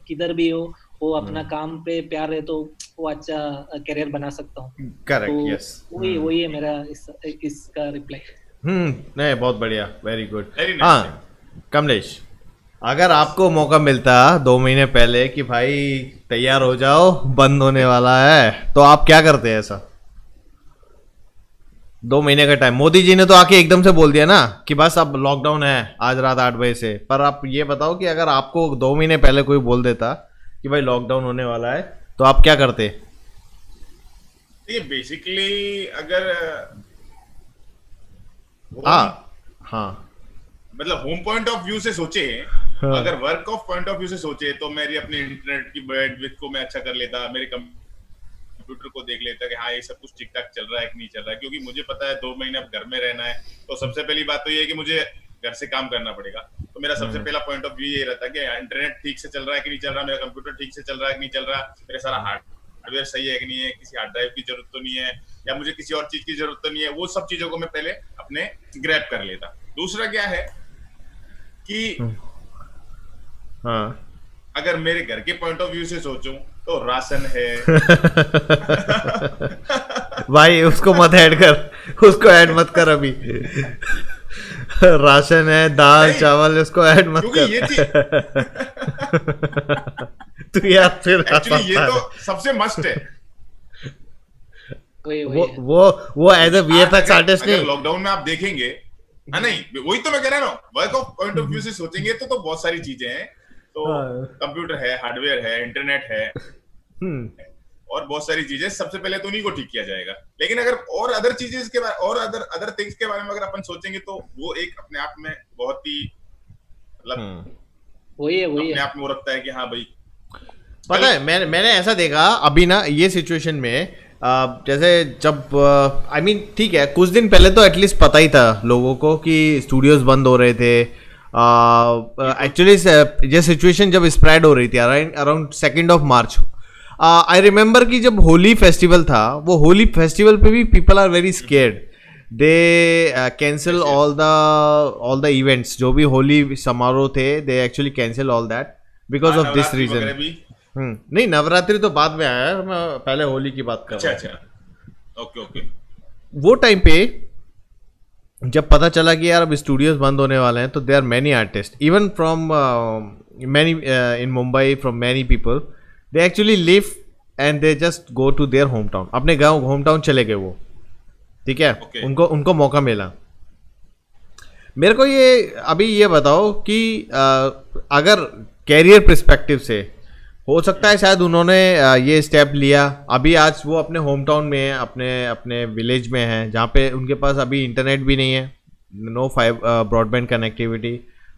किधर भी हो, वो अपना काम पे प्यार है तो वो अच्छा करियर बना सकता हूँ। करेक्ट, यस, वही है मेरा इसका रिप्लाई। नहीं, बहुत बढ़िया, वेरी गुड। हाँ कमलेश, अगर आपको मौका मिलता 2 महीने पहले कि भाई तैयार हो जाओ बंद होने वाला है, तो आप क्या करते हैं? ऐसा 2 महीने का टाइम, मोदी जी ने तो आके एकदम से बोल दिया ना कि बस अब लॉकडाउन है आज रात 8 बजे से। पर आप ये बताओ कि अगर आपको 2 महीने पहले कोई बोल देता कि भाई लॉकडाउन होने वाला है, तो आप क्या करते? ये बेसिकली अगर हाँ मतलब होम पॉइंट ऑफ व्यू से सोचे, अगर work of point of view से सोचे, तो मेरी अपनी इंटरनेट की बैंडविड्थ को मैं अच्छा कर लेता, मेरे कंप्यूटर को देख लेता कि हाँ ये सब कुछ ठीक ठाक चल रहा है कि नहीं चल रहा है। क्योंकि मुझे पता है 2 महीने अब घर में रहना है, तो सबसे पहली बात तो ये है कि मुझे घर से काम करना पड़ेगा। तो मेरा सबसे पहला पॉइंट ऑफ व्यू ये रहता है कि इंटरनेट ठीक से चल रहा है कि नहीं चल रहा, मेरा कंप्यूटर ठीक से चल रहा है कि नहीं चल रहा, मेरा सारा हार्डवेयर सही है कि नहीं है, किसी हार्ड ड्राइव की जरूरत तो नहीं है, या मुझे किसी और चीज की जरूरत तो नहीं है। वो सब चीजों को मैं पहले अपने ग्रैब कर लेता। दूसरा क्या है कि अगर मेरे घर के पॉइंट ऑफ व्यू से सोचूं तो राशन है भाई उसको मत ऐड कर, उसको ऐड मत कर अभी राशन है, दाल चावल, उसको ऐड मत कर। ये तो यार फिर एक्चुअली ये तो सबसे मस्ट है। वो एज अ वीएफएक्स आर्टिस्ट नहीं। लॉकडाउन में आप देखेंगे, हाँ नहीं वही तो मैं कह रहा हूँ, work of point of view से सोचेंगे तो बहुत सारी चीजें हैं। तो कंप्यूटर है, हार्डवेयर है, इंटरनेट है और बहुत सारी चीजें, सबसे पहले तो उन्हीं को ठीक किया जाएगा। लेकिन अगर और अदर चीजें के बारे और अदर थिंग्स के बारे में अगर अपन सोचेंगे तो वो एक अपने आप में बहुत ही मतलब वही है अपने आप में वो रखता है कि हाँ भाई। पता है मैंने ऐसा देखा अभी ना ये सिचुएशन में, जैसे जब आई मीन ठीक है, कुछ दिन पहले तो एटलीस्ट पता ही था लोगों को कि स्टूडियोज बंद हो रहे थे। एक्चुअली ये सिचुएशन जब स्प्रेड हो रही थी around 2nd of March, I remember कि जब होली फेस्टिवल था, वो होली फेस्टिवल पे भी people are very scared, they cancel all the events, जो भी होली समारोह थे, they actually cancel all that because of this reason. नहीं, नवरात्रि तो बाद में आया है, मैं पहले होली की बात कर रहा हूं। अच्छा, ओके। वो टाइम पे जब पता चला कि यार अब स्टूडियोज बंद होने वाले हैं, तो there are many artist even from many in Mumbai, from many people, they actually live and they just go to their home town, अपने गाँव होम टाउन चले गए वो, ठीक है। उनको मौका मिला। मेरे को ये अभी ये बताओ कि अगर कैरियर पर्सपेक्टिव से हो सकता है शायद उन्होंने ये स्टेप लिया, अभी आज वो अपने होम टाउन में है, अपने विलेज में है, जहाँ पे उनके पास अभी इंटरनेट भी नहीं है, no broadband connectivity,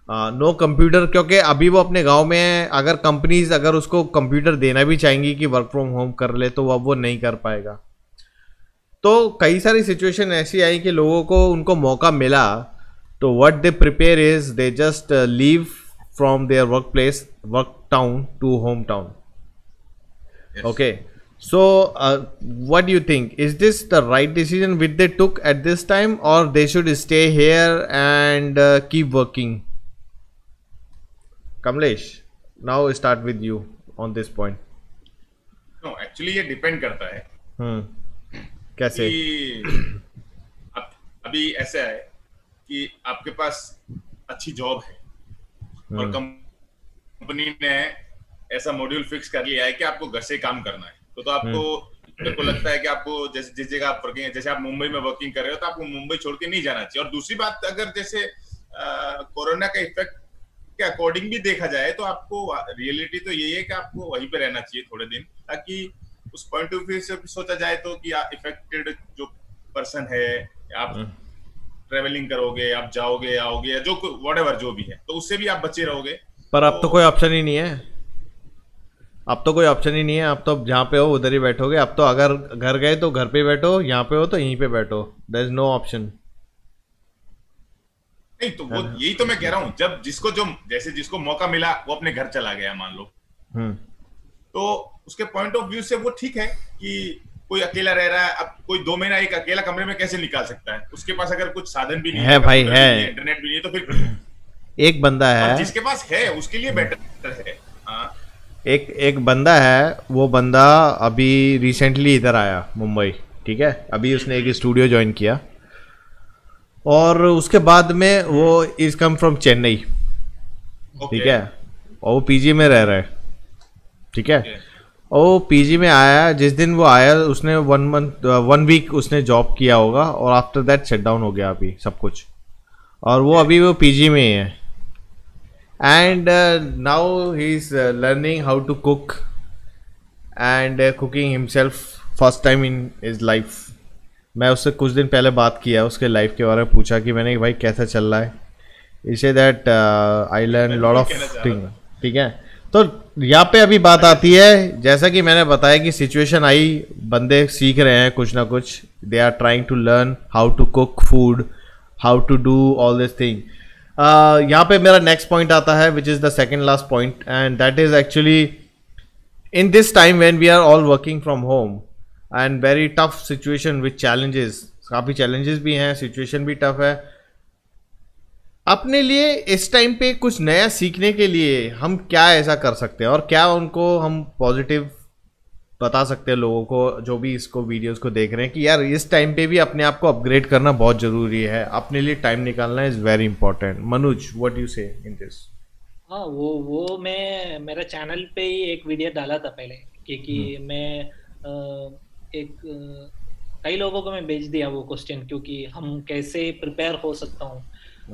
no computer, क्योंकि अभी वो अपने गांव में है। अगर कंपनीज अगर उसको कंप्यूटर देना भी चाहेंगी कि वर्क फ्रॉम होम कर ले, तो अब वो नहीं कर पाएगा। तो कई सारी सिचुएशन ऐसी आई कि लोगों को उनको मौका मिला, तो what they prepare is they just leave from their work town to hometown. Yes. Okay, so what do you think, is this the right decision which they took at this time, or they should stay here and keep working? Kamlesh, now start with you on this point. No, actually ये depend करता है। कैसे? अभी ऐसा है कि आपके पास अच्छी जॉब है और कंपनी ने ऐसा मॉड्यूल फिक्स कर लिया है कि आपको घर से काम करना है, तो आपको मेरे को लगता है कि आपको जिस जगह आप वर्किंग, जैसे आप मुंबई में वर्किंग कर रहे हो, तो आपको मुंबई छोड़ के नहीं जाना चाहिए। और दूसरी बात, अगर जैसे कोरोना का इफेक्ट के अकॉर्डिंग भी देखा जाए, तो आपको रियलिटी तो यही है कि आपको वहीं पे रहना चाहिए थोड़े दिन, ताकि उस पॉइंट ऑफ व्यू से सोचा जाए तो कि इफेक्टेड जो पर्सन है, आप ट्रेवलिंग करोगे, आप जाओगे आओगे, या जो व्हाटएवर जो भी है, तो उससे भी आप बचे रहोगे। पर अब तो कोई ऑप्शन ही नहीं है, अब तो कोई ऑप्शन ही नहीं है। अब तो जहाँ पे हो उधर ही बैठोगे। अब तो अगर घर गए तो घर पे बैठो, यहाँ पे हो तो यहीं पे बैठो, देयर इज नो ऑप्शन। नहीं तो वो यही तो मैं कह रहा हूँ, जब जिसको मौका मिला वो अपने घर चला गया मान लो, तो उसके पॉइंट ऑफ व्यू से वो ठीक है कि कोई अकेला रह रहा है। अब कोई 2 महीना एक अकेला कमरे में कैसे निकाल सकता है? उसके पास अगर कुछ साधन भी नहीं है भाई, है इंटरनेट भी नहीं, तो फिर एक बंदा है जिसके पास है उसके लिए बेटर है। हाँ, एक बंदा है, वो बंदा अभी रिसेंटली इधर आया मुंबई, ठीक है। अभी उसने एक स्टूडियो ज्वाइन किया, और उसके बाद में वो इज कम फ्रॉम चेन्नई, ठीक है, और वो पीजी में रह रहा है, ठीक है। और वो पीजी में आया, जिस दिन वो आया उसने 1 वीक उसने जॉब किया होगा, और आफ्टर दैट शट डाउन हो गया अभी सब कुछ, और वो अभी वो पीजी में ही है। And now he is learning how to cook and cooking himself first time in his life. मैं उससे कुछ दिन पहले बात किया, उसके लाइफ के बारे में पूछा कि मैंने भाई कैसा चल रहा है, इसे that I learn lot of thing, ठीक है। तो यहाँ पे अभी बात आती है, जैसा कि मैंने बताया कि सिचुएशन आई, बंदे सीख रहे हैं कुछ ना कुछ, they are trying to learn how to cook food, how to do all this thing. यहाँ पे मेरा नेक्स्ट पॉइंट आता है, which is the second last point, and that is actually in this time when we are all working from home and very tough situation with challenges, काफ़ी challenges भी हैं, situation भी tough है। अपने लिए इस टाइम पे कुछ नया सीखने के लिए हम क्या ऐसा कर सकते हैं, और क्या उनको हम पॉजिटिव बता सकते हैं लोगों को जो भी इसको वीडियोस को देख रहे हैं, कि यार इस टाइम पे भी अपने आप को अपग्रेड करना बहुत ज़रूरी है, अपने लिए टाइम निकालना is very important. Manuj, what you से इन दिस? हाँ, वो मैं मेरा चैनल पे ही एक वीडियो डाला था पहले, क्योंकि मैं कई लोगों को मैं भेज दिया वो क्वेश्चन, क्योंकि हम कैसे प्रिपेयर हो सकता हूँ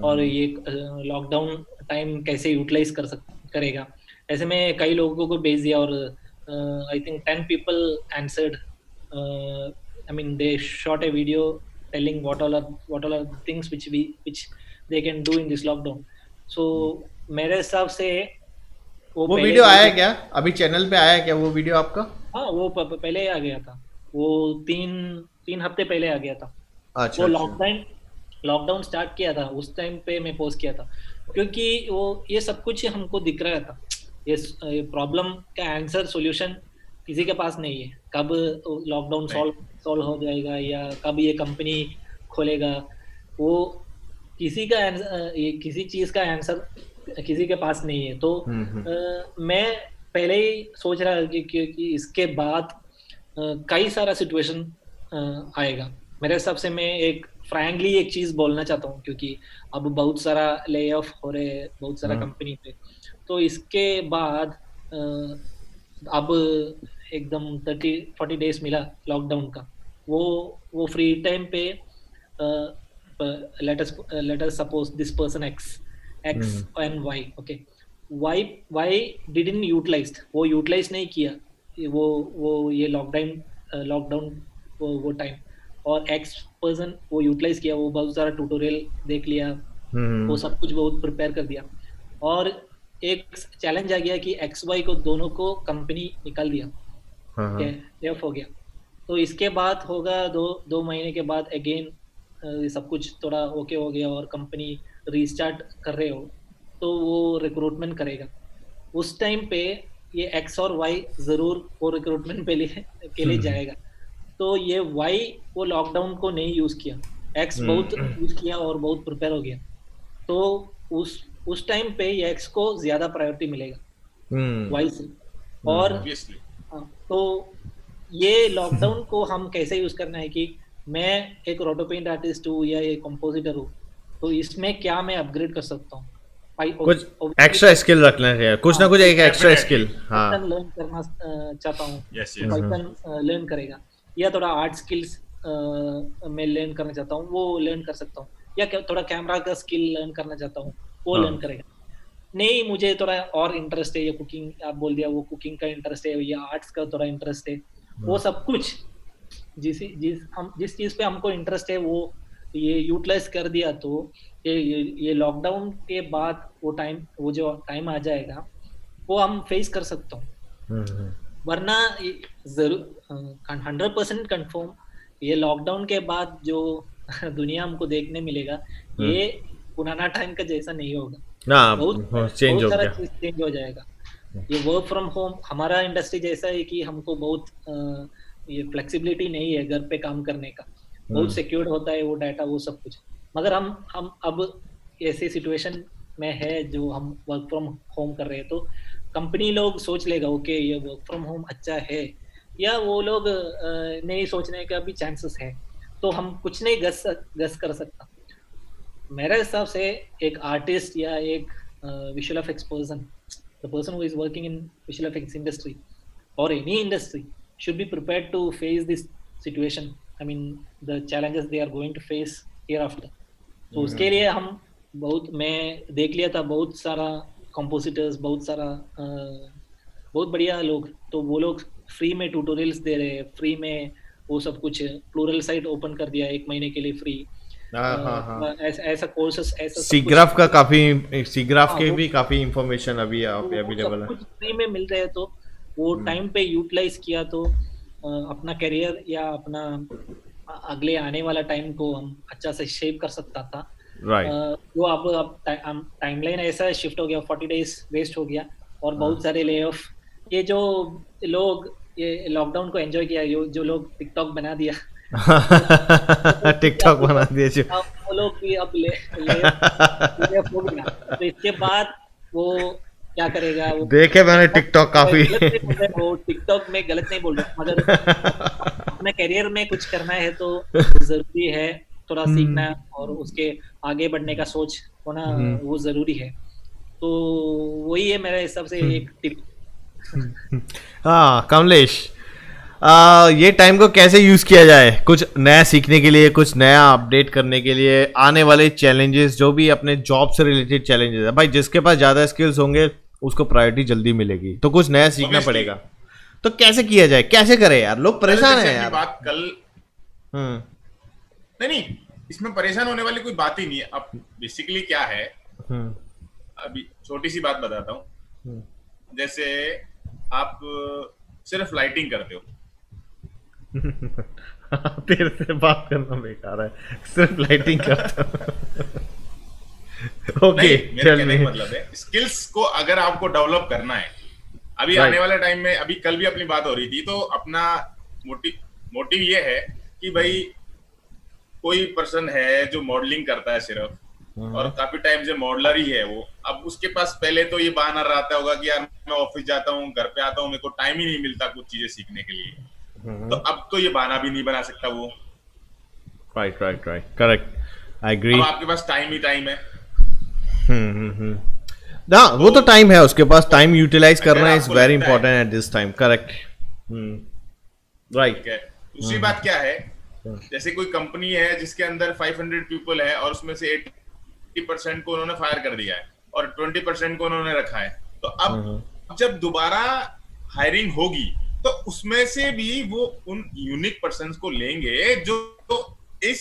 और ये लॉकडाउन टाइम कैसे यूटिलाइज करेगा, ऐसे में कई लोगों को भेज दिया, और I think 10 people answered. I mean, they shot a video telling what all are the things which they can do in this lockdown. So मेरे हिसाब से वो वीडियो आया क्या? अभी चैनल पे आया क्या वो वीडियो आपका? हाँ, वो पहले ही आ गया था। वो तीन तीन हफ्ते पहले आ गया था। अच्छा वो अच्छा। लॉकडाउन स्टार्ट किया था उस टाइम पे मैं पोस्ट किया था, क्योंकि वो ये सब कुछ हमको दिख रहा था। ये प्रॉब्लम का आंसर सॉल्यूशन किसी के पास नहीं है। कब लॉकडाउन नहीं। सॉल्व हो जाएगा या कब ये कंपनी खोलेगा, वो किसी का ये किसी चीज का आंसर किसी के पास नहीं है। तो मैं पहले ही सोच रहा कि इसके बाद कई सारा सिचुएशन आएगा। मेरे हिसाब से मैं एक फ्रैंकली एक चीज बोलना चाहता हूँ, क्योंकि अब बहुत सारा ले ऑफ हो रहे हैं बहुत सारा कंपनी पे। तो इसके बाद अब एकदम 30-40 डेज मिला लॉकडाउन का। वो फ्री टाइम पे let us suppose this person x and y, okay, y didn't utilized, वो यूटिलाइज नहीं किया वो ये लॉकडाउन वो टाइम। और एक्स पर्सन वो यूटिलाइज किया, वो बहुत सारा ट्यूटोरियल देख लिया, वो सब कुछ बहुत प्रिपेयर कर दिया। और एक चैलेंज आ गया कि एक्स वाई को दोनों को कंपनी निकाल दिया, ले ऑफ हो गया। तो इसके बाद होगा 2 महीने के बाद अगेन सब कुछ थोड़ा ओके हो गया और कंपनी रीस्टार्ट कर रहे हो, तो वो रिक्रूटमेंट करेगा। उस टाइम पे ये एक्स और वाई जरूर वो रिक्रूटमेंट के लिए जाएगा। तो ये वाई वो लॉकडाउन को नहीं यूज किया, एक्स बहुत यूज किया और बहुत प्रिपेयर हो गया। तो उस टाइम पे ये एक्स को ज्यादा प्रायोरिटी मिलेगा वाई से। और तो ये लॉकडाउन को हम कैसे यूज करना है कि मैं एक रोटो पेंट आर्टिस्ट हूँ या एक कंपोजिटर हूँ, तो इसमें क्या मैं अपग्रेड कर सकता हूँ। कुछ एक्स्ट्रा स्किल रखना है, कुछ ना कुछ एक एक्स्ट्रा स्किल। हाँ, लर्न करना चाहता हूँ, पाइथन लर्न करेगा, या थोड़ा आर्ट स्किल्स मैं लर्न करना चाहता हूँ, वो लर्न कर सकता हूँ, या थोड़ा कैमरा का स्किल लर्न करना चाहता हूँ, वो लर्न करेगा। नहीं मुझे थोड़ा और इंटरेस्ट है, ये कुकिंग आप बोल दिया, वो कुकिंग का इंटरेस्ट है, या आर्ट्स का थोड़ा इंटरेस्ट है, वो सब कुछ जिस चीज पे हमको इंटरेस्ट है वो ये यूटिलाइज कर दिया। तो ये लॉकडाउन के बाद वो जो टाइम आ जाएगा वो हम फेस कर सकते हो। वरना जरूर 100% कंफर्म ये लॉकडाउन के बाद जो दुनिया हमको देखने मिलेगा ये पुराना टाइम का जैसा नहीं होगा। बहुत सारा चीज चेंज हो जाएगा। ये वर्क फ्रॉम होम हमारा इंडस्ट्री जैसा है कि हमको बहुत ये फ्लेक्सिबिलिटी नहीं है घर पे काम करने का, बहुत सिक्योर्ड होता है वो डाटा वो सब कुछ। मगर हम अब ऐसे सिचुएशन में है जो हम वर्क फ्रॉम होम कर रहे हैं, तो कंपनी लोग सोच लेगा ओके ये वर्क फ्रॉम होम अच्छा है, या वो लोग नहीं सोचने का भी चांसेस है। तो हम कुछ नहीं गस कर सकता। मेरे हिसाब से एक आर्टिस्ट या एक visual effects person, the person who is working in visual effects industry और any industry should be prepared to face this situation. I mean the challenges they are going to face hereafter. तो उसके लिए हम मैं देख लिया था बहुत सारा कंपोजिटर्स, बहुत बढ़िया लोग, तो वो लोग फ्री में ट्यूटोरियल्स दे रहे हैं, फ्री में वो सब कुछ प्लूरल साइट ओपन कर दिया 1 महीने के लिए फ्री। ऐसा कोर्सेस ऐसा सीग्राफ का काफी सीग्राफ के भी काफी इंफॉर्मेशन अभी अवेलेबल है, कुछ फ्री में मिल रहे हैं। तो वो टाइम पे यूटिलाइज किया तो अपना करियर या अपना अगले आने वाला टाइम को हम अच्छा से शेप कर सकता था। जो अब टाइमलाइन ऐसा शिफ्ट हो गया, 40 डेज वेस्ट हो गया और बहुत सारे ले ऑफ। ये जो लोग ये लॉकडाउन को एंजॉय किया, जो लोग टिकटॉक बना दिया टिकटॉक बना दिया जो वो लोग भी अब ले हो गया। तो इसके बाद वो क्या करेगा? वो देखे मैंने टिकटॉक काफी वो टिकटॉक में गलत नहीं बोल रहा, मगर अपने करियर में कुछ करना है तो जरूरी है थोड़ा सीखना और उसके आगे बढ़ने का सोच होना वो जरूरी है। तो वही है मेरे हिसाब से एक टिप। हाँ कमलेश, ये टाइम को कैसे यूज किया जाए कुछ नया सीखने के लिए, कुछ नया अपडेट करने के लिए, आने वाले चैलेंजेस जो भी अपने जॉब से रिलेटेड चैलेंजेस है, भाई जिसके पास ज्यादा स्किल्स होंगे उसको प्रायोरिटी जल्दी मिलेगी, तो कुछ नया सीखना पड़ेगा। तो कैसे किया जाए, कैसे करे यार, लोग परेशान है यार। बात कल नहीं इसमें परेशान होने वाली कोई बात ही नहीं है। अब बेसिकली क्या है, अभी छोटी सी बात बताता हूँ। जैसे आप सिर्फ लाइटिंग करते हो, तेरे से बात करना बेकार है, सिर्फ लाइटिंग करता ओके मेरा कहने का मतलब है स्किल्स को अगर आपको डेवलप करना है अभी आने वाले टाइम में, अभी कल भी अपनी बात हो रही थी, तो अपना मोटिव ये है कि भाई कोई पर्सन है जो मॉडलिंग करता है सिर्फ, और काफी टाइम से मॉडलर ही है वो, अब उसके पास पहले तो ये बहाना रहता होगा कि यार मैं ऑफिस जाता हूँ, घर पे आता हूँ, मेरे को टाइम ही नहीं मिलता कुछ चीजें सीखने के लिए, तो अब तो ये बहाना भी नहीं बना सकता वो। Right, correct, I agree. अब आपके पास टाइम ही टाइम है। ना वो तो टाइम है उसके पास, टाइम यूटिलाइज करना is very important at this time, correct, right. दूसरी बात क्या है, जैसे कोई कंपनी है जिसके अंदर 500 पीपल है और उसमें से 80% को उन्होंने फायर कर दिया है और 20% को उन्होंने रखा है, तो अब जब दोबारा हायरिंग होगी तो उसमें से भी वो उन यूनिक पर्सन्स को लेंगे जो इस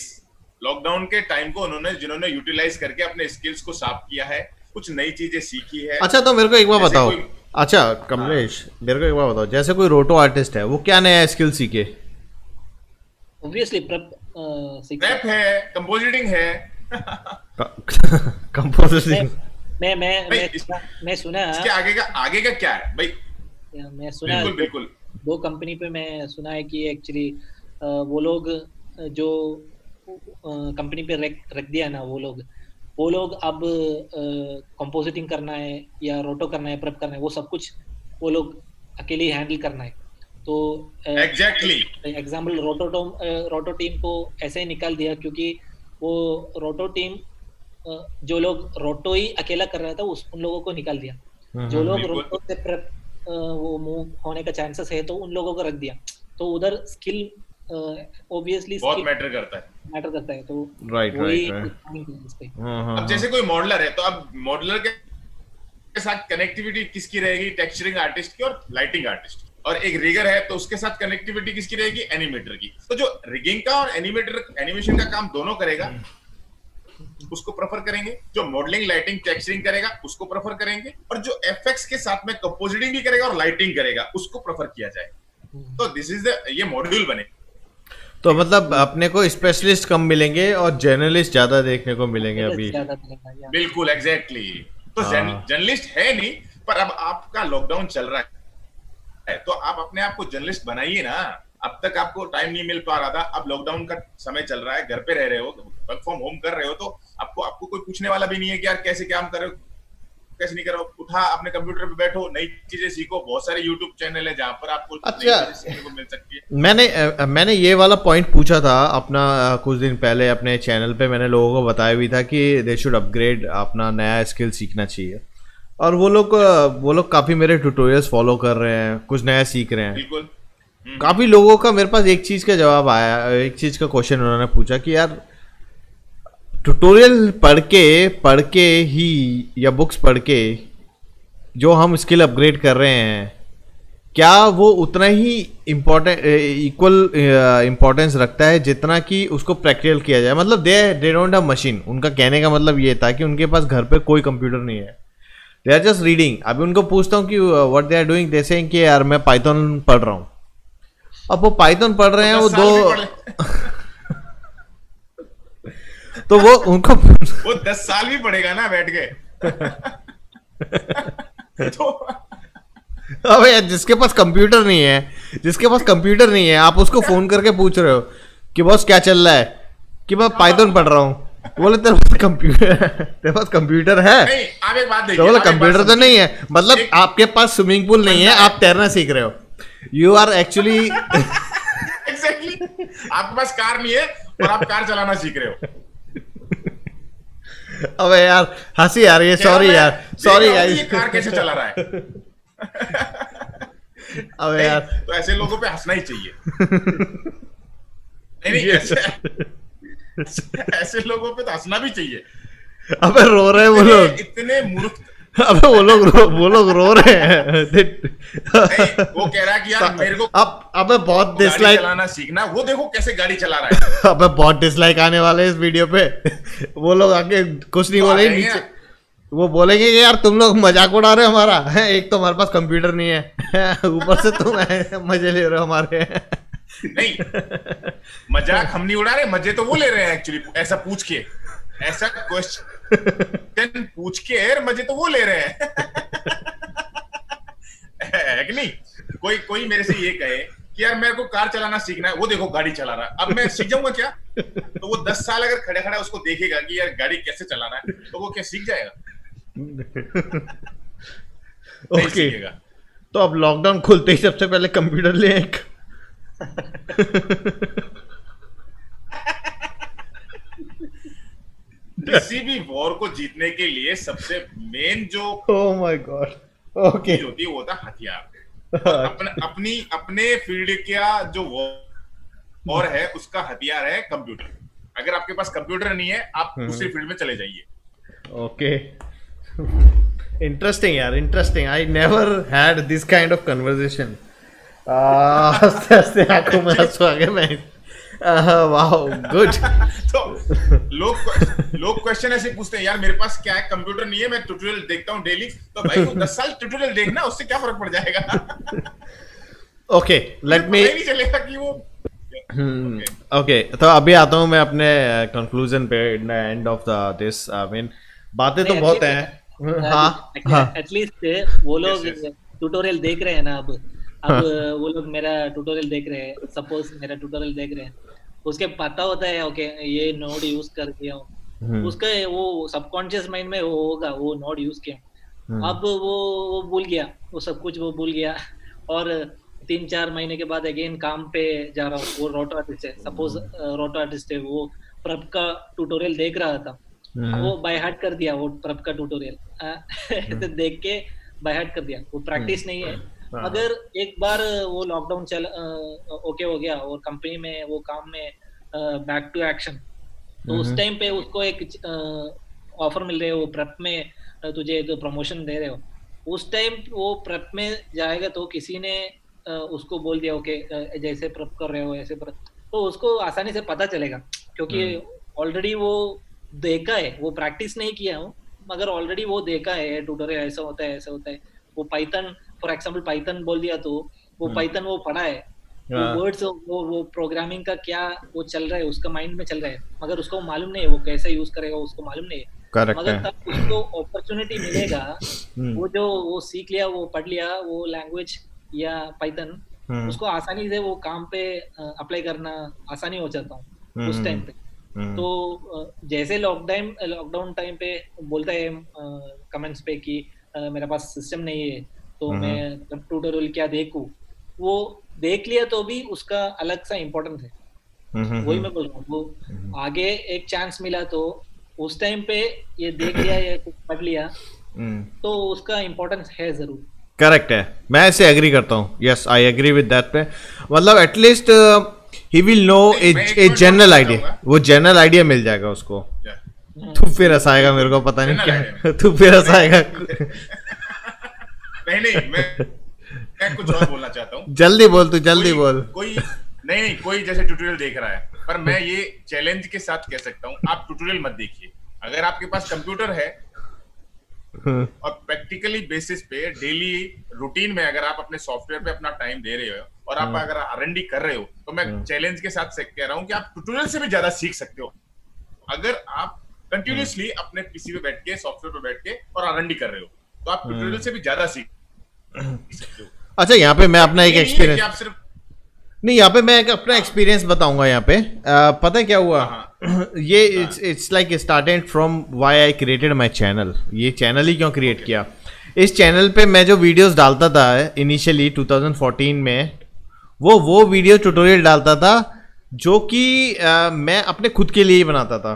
लॉकडाउन के टाइम को जिन्होंने यूटिलाइज करके अपने स्किल्स को साफ किया है, कुछ नई चीजें सीखी है। अच्छा, तो मेरे को एक बार बताओ, अच्छा कमलेश, मेरे को एक बार बताओ, जैसे कोई रोटो आर्टिस्ट है वो क्या नया स्किल सीखे? ऑब्वियसली प्रेप है, कंपोजिटिंग है। कंपोजिटिंग मैं सुना इसके आगे का क्या है भाई? मैं सुना बिल्कुल दो कंपनी पे मैं सुना है कि एक्चुअली वो लोग जो कंपनी पे रख दिया ना, वो लोग अब कंपोजिटिंग करना है या रोटो करना है, प्रेप करना है, वो सब कुछ वो लोग अकेले ही हैंडल करना है। तो एग्जैक्टली एग्जाम्पल रोटो टीम को ऐसे ही निकाल दिया क्योंकि वो रोटो टीम जो लोग रोटो ही अकेला कर रहा था उन लोगों को निकाल दिया। जो लोग रोटो से प्रेप वो मूव होने का चांसेस है तो उन लोगों को रख दिया। तो उधर स्किल ऑब्वियसली बहुत मैटर करता है। तो राइट। अब जैसे कोई मॉडलर है तो अब मॉडलर के साथ कनेक्टिविटी किसकी रहेगी? टेक्सचरिंग आर्टिस्ट की और लाइटिंग आर्टिस्ट की। और एक रिगर है तो उसके साथ कनेक्टिविटी किसकी रहेगी? एनिमेटर की। तो जो रिगिंग का और एनिमेशन का काम दोनों करेगा उसको प्रेफर करेंगे, जो मॉडलिंग लाइटिंग टेक्सचरिंग करेगा उसको प्रेफर करेंगे, और जो एफएक्स के साथ में कंपोजिटिंग भी करेगा और लाइटिंग करेगा उसको प्रेफर किया जाए। तो दिस इज ये मॉड्यूल बने। तो मतलब अपने को स्पेशलिस्ट कम मिलेंगे और जर्नलिस्ट ज्यादा देखने को मिलेंगे अभी। बिल्कुल एग्जैक्टली। तो जर्नलिस्ट है नहीं, पर अब आपका लॉकडाउन चल रहा है तो आप अपने आप को जर्नलिस्ट बनाइए ना। अब तक आपको टाइम नहीं मिल पा रहा था, अब लॉकडाउन का समय चल रहा है, घर पे रह रहे हो, वर्क फ्रॉम होम कर रहे हो, तो आपको कोई पूछने वाला भी नहीं है कि यार कैसे काम कर रहे हो, कैसे नहीं कर रहे हो। उठा अपने कंप्यूटर पे बैठो, नई चीजें सीखो। बहुत सारे यूट्यूब चैनल है जहां पर आपको नई चीजें सीखने को मिल सकती है। मैंने ये वाला पॉइंट पूछा था अपना कुछ दिन पहले अपने चैनल पे, मैंने लोगों को बताया भी था कि दे शुड अपग्रेड, अपना नया स्किल सीखना चाहिए। और वो लोग काफी मेरे ट्यूटोरियल्स फॉलो कर रहे हैं, कुछ नया सीख रहे हैं। बिल्कुल। काफी लोगों का मेरे पास एक चीज का जवाब आया, एक चीज का क्वेश्चन उन्होंने पूछा कि यार ट्यूटोरियल पढ़ के ही या बुक्स पढ़ के जो हम स्किल अपग्रेड कर रहे हैं, क्या वो उतना ही इक्वल इम्पोर्टेंस रखता है जितना कि उसको प्रैक्टिकल किया जाए? मतलब दे डोंट हैव मशीन। उनका कहने का मतलब ये था कि उनके पास घर पे कोई कंप्यूटर नहीं है, दे आर जस्ट रीडिंग। अभी उनको पूछता हूँ कि what they are doing, they saying कि यार मैं पाइथन पढ़ रहा हूँ। अब वो पाइथन पढ़ रहे हैं, वो तो वो उनको वो 10 साल भी पढ़ेगा ना बैठ के। तो अब यार जिसके पास कंप्यूटर नहीं है, आप उसको फोन करके पूछ रहे हो कि बॉस क्या चल रहा है, कि मैं पाइथन पढ़ रहा हूँ। बोले तेरे पास कंप्यूटर है? नहीं, आप एक बात देखिए, तो बोले कंप्यूटर तो नहीं है, मतलब आपके पास स्विमिंग पूल नहीं है, आप तैरना सीख रहे हो। You are actually exactly. आपके पास कार नहीं है और आप कार चलाना सीख रहे हो। अबे यार हंसी आ रही है, सॉरी यार ये कार कैसे चला रहा है। अबे यार तो ऐसे लोगों पे हंसना ही चाहिए। नहीं ऐसे लोगों पे तो हंसना भी चाहिए। अबे रो रहे हैं वो लोग, इतने मूर्ख। अबे वो लोग रो रहे हैं। वो कह रहा है कि यार मेरे को अबे बहुत डिसलाइक चलाना सीखना, वो देखो कैसे गाड़ी चला रहा है। अबे बहुत डिसलाइक आने वाले इस वीडियो पे। वो लोग आके कुछ नहीं बोलेंगे, नीचे वो बोलेंगे कि यार तुम लोग मजाक उड़ा रहे हो हमारा है, एक तो हमारे पास कंप्यूटर नहीं है, ऊपर से तुम मजे ले रहे हो हमारे। नहीं, मजाक हम नहीं उड़ा रहे, मजे तो वो ले रहे हैं एक्चुअली, ऐसा पूछ के, ऐसा क्वेश्चन पूछ के मजे तो वो ले रहे हैं। है कि नहीं? कोई मेरे से ये कहे कि यार मेरे को कार चलाना सीखना है, वो देखो गाड़ी चला रहा है, अब मैं सीख जाऊंगा क्या? तो वो 10 साल अगर खड़े खड़ा उसको देखेगा कि यार गाड़ी कैसे चलाना है, तो वो क्या सीख जाएगा? ओके, तो अब लॉकडाउन खुलते ही सबसे पहले कंप्यूटर ले एक। किसी भी वॉर को जीतने के लिए सबसे मेन जो ओह माय गॉड, ओके, होती है वो होता है हथियार। अपने फील्ड का जो वॉर है उसका हथियार है कंप्यूटर। अगर आपके पास कंप्यूटर नहीं है, आप दूसरी फील्ड में चले जाइए। ओके, इंटरेस्टिंग यार, interesting. I never had this kind of conversation. हंसते हंसते आंखों में आंसू आ गए। मैं वाओ, गुड। तो लोग क्वेश्चन ऐसे पूछते हैं, यार मेरे पास क्या है, कंप्यूटर नहीं है, मैं ट्यूटोरियल देखता हूँ डेली। तो भाई वो 10 साल ट्यूटोरियल देखना, उससे क्या फर्क पड़ जाएगा? ओके, लेट मी, नहीं चलेगा कि वो ओके। तो अभी आता हूँ मैं अपने कंक्लूजन पे, end of the this. I mean बातें तो बहुत हैं। हाँ, एटलीस्ट वो लोग ट्यूटोरियल देख रहे हैं ना अब वो लोग मेरा ट्यूटोरियल देख रहे हैं, सपोज मेरा ट्यूटोरियल देख रहे हैं, उसके पता होता है ओके ये नोड यूज कर दिया हूँ, उसका वो सबकॉन्शियस माइंड में वो होगा, वो नोड यूज किया। अब वो भूल गया, वो सब कुछ वो भूल गया, और 3-4 महीने के बाद अगेन काम पे जा रहा हूँ। वो रोटो आर्टिस्ट है, सपोज रोटो आर्टिस्ट है, वो प्रभ का ट्यूटोरियल देख रहा था, वो बाय हार्ट कर दिया वो प्रभ का ट्यूटोरियल। देख के बाय हार्ट कर दिया, वो प्रैक्टिस नहीं है। अगर एक बार वो लॉकडाउन चल ओके हो गया और कंपनी में वो काम में बैक टू एक्शन, तो उस टाइम पे उसको एक ऑफर मिल रहे हो, प्रेप में तुझे तो प्रमोशन दे रहे हो, उस टाइम वो प्रेप में जाएगा तो किसी ने उसको बोल दिया ओके जैसे प्रेप कर रहे हो ऐसे प्रेप, तो उसको आसानी से पता चलेगा, क्योंकि ऑलरेडी वो देखा है, वो प्रैक्टिस नहीं किया हो मगर ऑलरेडी वो देखा है ट्यूटोरियल, ऐसा होता है ऐसा होता है। वो पाइथन फॉर एग्जांपल पाइथन बोल दिया तो वो पाइथन वो पढ़ा है, वर्ड्स वो प्रोग्रामिंग का क्या वो चल रहा है उसका माइंड में चल रहा है, मगर उसको मालूम नहीं है वो कैसे यूज करेगा, उसको मालूम नहीं है। मगर तब उसको अपॉर्चुनिटी मिलेगा, वो जो वो सीख लिया, वो पढ़ लिया वो लैंग्वेज या पाइथन, उसको आसानी से वो काम पे अप्लाई करना आसानी हो जाता हूँ उस टाइम पे। तो जैसे लॉकडाउन टाइम पे बोलता है कमेंट्स पे कि मेरे पास सिस्टम नहीं है तो मैं ट्यूटोरियल क्या देखूं, वो देख लिया तो भी उसका अलग सा इम्पोर्टेंस है। वही मैं बोल रहा हूँ, वो आगे एक चांस मिला तो उस टाइम पे ये देख लिया या कुछ पढ़ लिया तो उसका इम्पोर्टेंस है जरूर। करेक्ट है, मैं ऐसे एग्री करता हूँ। Yes, I agree with that पे। मतलब at least he will know a general idea, वो जनरल आइडिया मिल जाएगा उसको। तू फिर हंसाएगा, मेरे को पता नहीं क्या तू फिर हंसाएगा। नहीं मैं कुछ और बोलना चाहता हूँ। जल्दी बोल, तू जल्दी बोल। कोई जैसे ट्यूटोरियल देख रहा है, पर मैं ये चैलेंज के साथ कह सकता हूँ, आप ट्यूटोरियल मत देखिए। अगर आपके पास कंप्यूटर है और प्रैक्टिकली बेसिस पे डेली रूटीन में अगर आप अपने सॉफ्टवेयर पे अपना टाइम दे रहे हो और आप अगर R&D कर रहे हो, तो मैं चैलेंज के साथ कह रहा हूँ कि आप ट्यूटोरियल से भी ज्यादा सीख सकते हो अगर आप कंटिन्यूअसली अपने पीसी पे बैठ के, सॉफ्टवेयर पे बैठ के और R&D कर रहे हो, तो आप ट्यूटोरियल से भी ज्यादा सीख सकते हो। अच्छा, यहाँ पे मैं अपना एक एक्सपीरियंस नहीं, यहाँ पे मैं एक अपना एक्सपीरियंस बताऊंगा। यहाँ पे पता है क्या हुआ? ये it's like started from why I created my channel. ये चैनल ही क्यों क्रिएट किया? इस चैनल पे मैं जो वीडियोस डालता था इनिशियली 2014 में, वो वीडियो ट्यूटोरियल डालता था जो कि मैं अपने खुद के लिए ही बनाता था।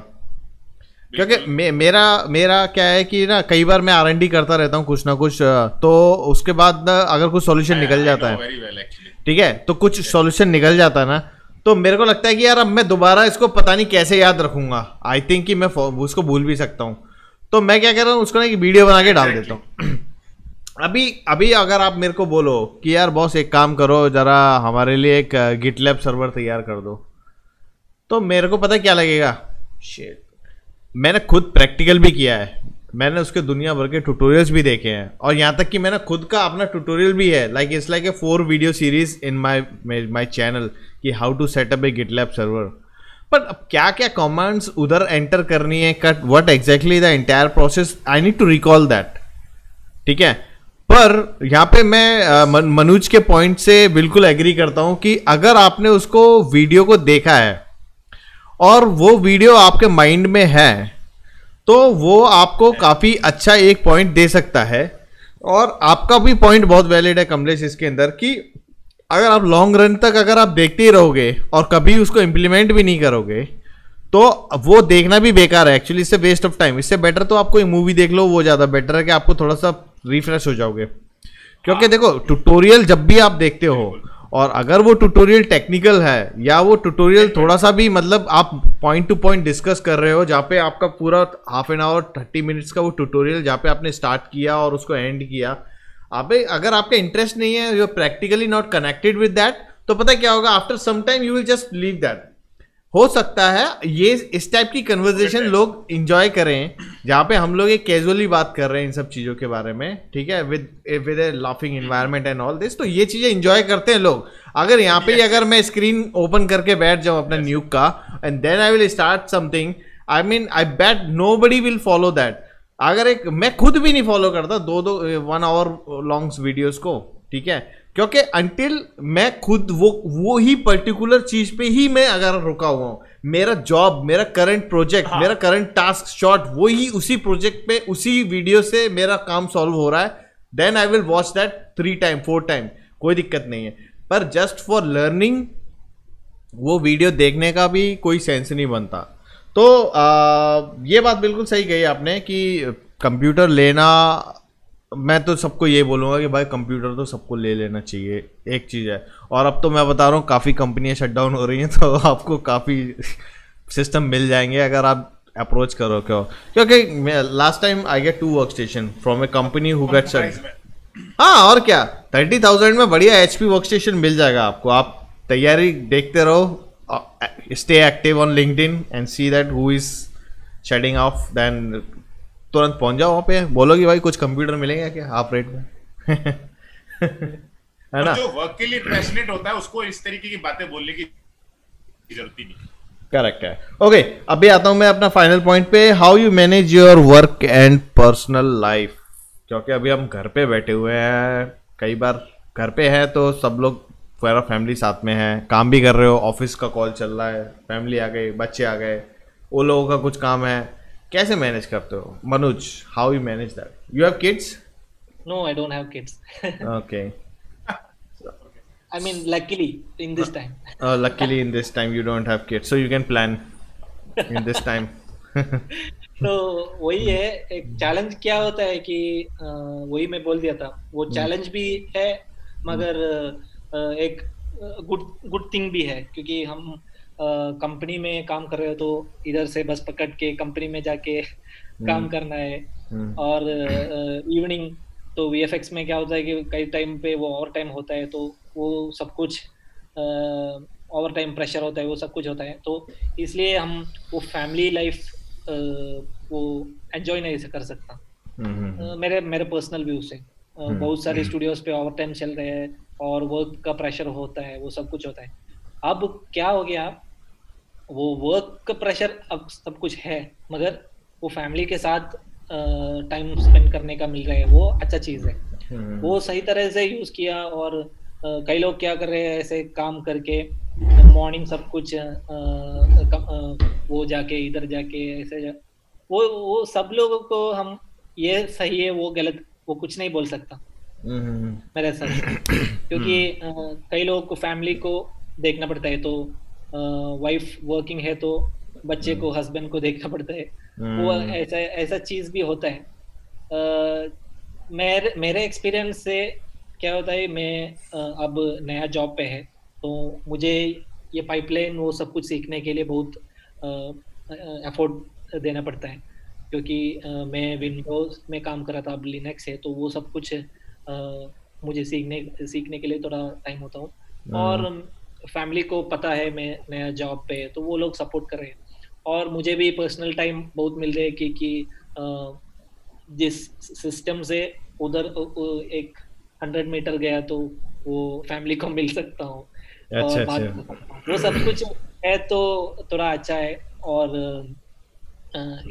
क्योंकि मेरा क्या है कि ना, कई बार मैं R&D करता रहता हूँ कुछ ना कुछ, तो उसके बाद अगर कुछ सॉल्यूशन निकल जाता है, ठीक है, तो कुछ सॉल्यूशन निकल जाता है ना, तो मेरे को लगता है कि यार अब मैं दोबारा इसको पता नहीं कैसे याद रखूंगा। आई थिंक कि मैं उसको भूल भी सकता हूँ, तो मैं क्या कर रहा हूँ, उसको ना एक वीडियो बना के डाल देता हूँ। अभी अगर आप मेरे को बोलो कि यार बॉस एक काम करो, जरा हमारे लिए एक गिटलैब सर्वर तैयार कर दो, तो मेरे को पता क्या लगेगा, शिट, मैंने खुद प्रैक्टिकल भी किया है। मैंने उसके दुनिया भर के ट्यूटोरियल्स भी देखे हैं, और यहाँ तक कि मैंने खुद का अपना ट्यूटोरियल भी है, like it's like a 4 video series in my channel कि how to setup a GitLab server. पर अब क्या क्या कमांड्स उधर एंटर करनी है, cut what exactly the entire process, I need to recall that, ठीक है। पर यहाँ पे मैं मनोज के पॉइंट से बिल्कुल एग्री करता हूँ कि अगर आपने उसको वीडियो को देखा है और वो वीडियो आपके माइंड में है तो वो आपको काफ़ी अच्छा एक पॉइंट दे सकता है। और आपका भी पॉइंट बहुत वैलिड है कमलेश इसके अंदर कि अगर आप लॉन्ग रन तक अगर आप देखते ही रहोगे और कभी उसको इम्प्लीमेंट भी नहीं करोगे तो वो देखना भी बेकार है एक्चुअली, इससे वेस्ट ऑफ टाइम। इससे बेटर तो आपको एक मूवी देख लो, वो ज़्यादा बेटर है कि आपको थोड़ा सा रिफ्रेश हो जाओगे। क्योंकि देखो ट्यूटोरियल जब भी आप देखते हो और अगर वो ट्यूटोरियल टेक्निकल है या वो ट्यूटोरियल थोड़ा सा भी मतलब आप पॉइंट टू पॉइंट डिस्कस कर रहे हो, जहाँ पे आपका पूरा हाफ एन आवर 30 मिनट्स का वो ट्यूटोरियल जहाँ पे आपने स्टार्ट किया और उसको एंड किया, आप अगर आपका इंटरेस्ट नहीं है, you practically not connected with that, तो पता क्या होगा, after some time you will just leave that. हो सकता है ये इस टाइप की कन्वर्सेशन लोग इंजॉय करें जहाँ पे हम लोग एक कैजुअली बात कर रहे हैं इन सब चीज़ों के बारे में, ठीक है, with A laughing environment and all this, तो ये चीज़ें इंजॉय करते हैं लोग। अगर यहाँ पे अगर मैं स्क्रीन ओपन करके बैठ जाऊँ अपना न्यूक का and then I will start something, I mean I bet nobody will follow that. अगर मैं खुद भी नहीं फॉलो करता 1 आवर लॉन्ग वीडियोस को, ठीक है, क्योंकि अंटिल मैं खुद वो ही पर्टिकुलर चीज पे ही मैं अगर रुका हुआ हूँ, मेरा जॉब, मेरा करंट प्रोजेक्ट, मेरा करंट टास्क शॉर्ट, वो ही उसी प्रोजेक्ट पे उसी वीडियो से मेरा काम सॉल्व हो रहा है, then I will watch that 3 time 4 time, कोई दिक्कत नहीं है। पर जस्ट फॉर लर्निंग वो वीडियो देखने का भी कोई सेंस नहीं बनता। तो ये बात बिल्कुल सही कही आपने कि कंप्यूटर लेना, मैं तो सबको ये बोलूँगा कि भाई कंप्यूटर तो सबको ले लेना चाहिए, एक चीज़ है। और अब तो मैं बता रहा हूँ काफ़ी कंपनियाँ शट डाउन हो रही हैं, तो आपको काफ़ी सिस्टम मिल जाएंगे अगर आप अप्रोच करो क्योंकि last time I get 2 workstation from A company who get shut. हाँ और क्या, 30,000 में बढ़िया HP वर्कस्टेशन मिल जाएगा आपको। आप तैयारी देखते रहो, stay active on LinkedIn and see that who is shutting off, then तुरंत पहुंच जाओ वहाँ पे, बोलो कि भाई कुछ कंप्यूटर मिलेंगे क्या हाफ रेट में है ना। जो वर्क के लिए पैशनेट होता है उसको इस तरीके की बातें बोलने की जरूरत ही नहीं। करेक्ट है। ओके, अभी आता हूं मैं अपना फाइनल पॉइंट पे, how you manage your work and personal life. क्योंकि अभी हम घर पे बैठे हुए हैं, कई बार घर पे हैं तो सब लोग पूरा फैमिली साथ में है, काम भी कर रहे हो, ऑफिस का कॉल चल रहा है, फैमिली आ गई, बच्चे आ गए, वो लोगों का कुछ काम है, कैसे मैनेज करते हो Manoj, how you manage that? You have kids? No, I don't have kids. Okay. I mean, luckily in this time. Luckily in this time you don't have kids, so you can plan in this time. तो वही है, एक challenge क्या होता है कि वही मैं बोल दिया था, वो चैलेंज भी है मगर एक गुड थिंग भी है, क्योंकि हम कंपनी में काम कर रहे हो तो इधर से बस पकड़ के कंपनी में जाके काम करना है। और इवनिंग तो VFX में क्या होता है कि कई टाइम पे वो ओवर टाइम होता है, तो वो सब कुछ ओवर टाइम प्रेशर होता है, वो सब कुछ होता है, तो इसलिए हम वो फैमिली लाइफ वो एंजॉय नहीं कर सकता। मेरे पर्सनल व्यू से बहुत सारे स्टूडियोज पे ओवर टाइम चल रहे हैं और वर्क का प्रेशर होता है, वो सब कुछ होता है। अब क्या हो गया, वो वर्क का प्रेशर अब सब कुछ है मगर वो फैमिली के साथ टाइम स्पेंड करने का मिल रहा है, वो अच्छा चीज़ है। वो सही तरह से यूज़ किया। और कई लोग क्या कर रहे हैं, ऐसे काम करके मॉर्निंग सब कुछ वो जाके इधर जाके ऐसे वो सब लोगों को हम ये सही है वो गलत वो कुछ नहीं बोल सकता मेरे साथ, क्योंकि कई लोगों को फैमिली को देखना पड़ता है, तो वाइफ वर्किंग है तो बच्चे को हस्बैंड को देखना पड़ता है, वो ऐसा चीज भी होता है। मेरे एक्सपीरियंस से क्या होता है, मैं अब नया जॉब पे है तो मुझे ये पाइपलाइन वो सब कुछ सीखने के लिए बहुत एफर्ट देना पड़ता है, क्योंकि मैं विंडोज में काम कर रहा था, अब लिनक्स है, तो वो सब कुछ मुझे सीखने के लिए थोड़ा टाइम होता हूँ। और फैमिली को पता है मैं नया जॉब पे, तो वो लोग सपोर्ट कर रहे हैं। और मुझे भी पर्सनल टाइम बहुत मिल रहे हैं, क्योंकि जिस सिस्टम से उधर एक 100 मीटर गया तो वो फैमिली को मिल सकता हूँ अच्छा, और बात अच्छा। कर सकता हूँ, वो सब कुछ है तो थोड़ा अच्छा है। और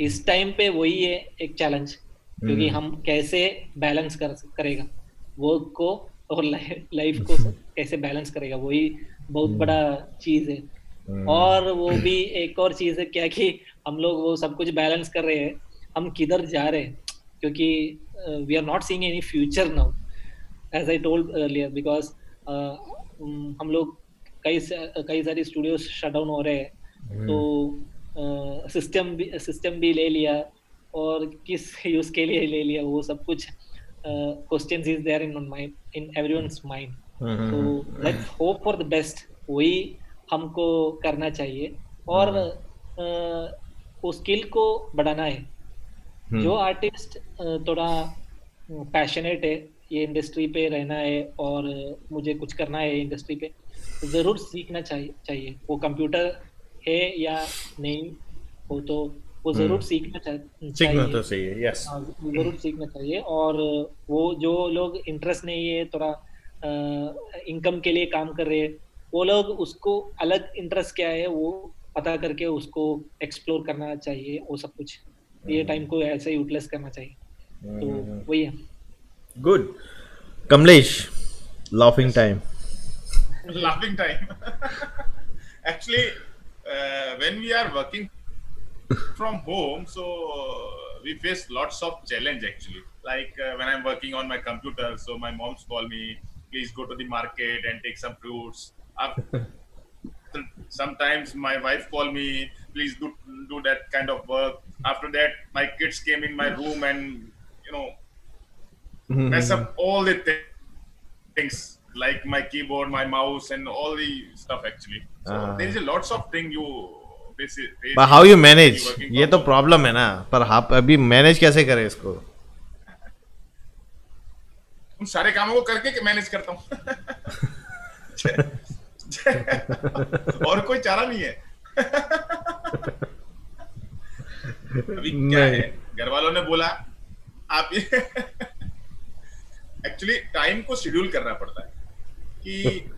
इस टाइम पे वही है एक चैलेंज, क्योंकि हम कैसे बैलेंस करेगा वर्क को और लाइफ को कैसे बैलेंस करेगा, वही बहुत बड़ा चीज है। और वो भी एक और चीज है क्या कि हम लोग वो सब कुछ बैलेंस कर रहे हैं, हम किधर जा रहे हैं, क्योंकि we are not seeing any future now as I told earlier, because हम लोग कई सारे स्टूडियोज शट डाउन हो रहे हैं, तो सिस्टम भी ले लिया और किस यूज के लिए ले लिया, वो सब कुछ questions is there in mind, in everyone's mind. तो let's hope for the best, वही हमको करना चाहिए। और वो स्किल को बढ़ाना है। जो आर्टिस्ट थोड़ा पैशनेट है, ये इंडस्ट्री पे रहना है और मुझे कुछ करना है इंडस्ट्री पे, जरूर सीखना चाहिए। वो कंप्यूटर है या नहीं हो तो वो जरूर सीखना सीखना तो सही है, यस, जरूर सीखना चाहिए। और वो जो लोग इंटरेस्ट नहीं है, थोड़ा इनकम के लिए काम कर रहे हैं, वो लोग उसको अलग इंटरेस्ट क्या है वो पता करके उसको एक्सप्लोर करना चाहिए। वो सब कुछ ये टाइम को ऐसे यूटिलाइज करना चाहिए, तो वही है। Good. Kamlesh, laughing time. Laughing time. Actually, when we are working from home, so we face lots of challenge actually. Like when I'm working on my computer, so my mom's call me, please go to the market and take some fruits. Sometimes my wife call me, please do that kind of work. After that, my kids came in my room and mess up all the things. Like my keyboard, my mouse, and all the stuff actually. So there is a lots of thing you face. But how you manage? ये तो problem है ना, पर आप अभी manage कैसे करें इसको? उन सारे कामों को करके मैनेज करता हूँ। और कोई चारा नहीं है। अभी क्या है, घर वालों ने बोला आप एक्चुअली टाइम को शेड्यूल करना पड़ता है कि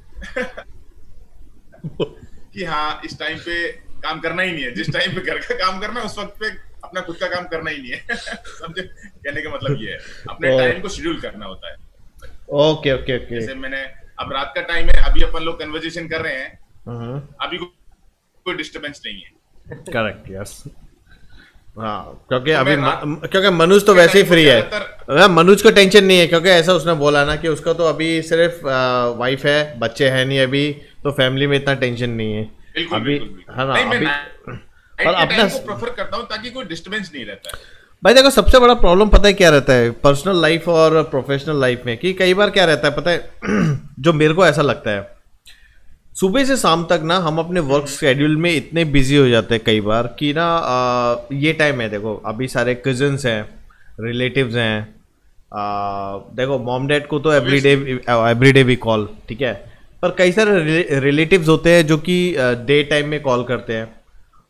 हाँ इस टाइम पे काम करना ही नहीं है, जिस टाइम पे घर का काम करना है उस वक्त पे अपना खुद का काम करना ही नहीं है। समझे कहने का मतलब ये है, अपने टाइम को शेड्यूल करना होता है। Okay okay okay. जैसे मैंने अब रात का टाइम है, अभी अपन लोग कन्वर्सेशन कर रहे हैं, अभी कोई डिस्टर्बेंस नहीं है। Correct, yes. हाँ, क्योंकि अभी क्योंकि मनुज तो वैसे ही फ्री है, मनुज को टेंशन नहीं है, क्योंकि ऐसा उसने बोला ना कि उसका तो अभी सिर्फ वाइफ है, बच्चे हैं नहीं अभी, तो फैमिली में इतना टेंशन नहीं है अभी, है ना। अभी पर अपना प्रेफर करता हूँ ताकि कोई डिस्टर्बेंस नहीं रहता है। भाई देखो, सबसे बड़ा प्रॉब्लम पता है क्या रहता है पर्सनल लाइफ और प्रोफेशनल लाइफ में, कि कई बार क्या रहता है पता है, जो मेरे को ऐसा लगता है, सुबह से शाम तक ना हम अपने वर्क शेड्यूल में इतने बिजी हो जाते हैं कई बार कि ना ये टाइम है, देखो अभी सारे कजन्स हैं, रिलेटिव्स हैं, देखो मॉम डैड को तो एवरीडे भी कॉल, ठीक है, पर कई सारे रिलेटिव्स होते हैं जो कि डे टाइम में कॉल करते हैं,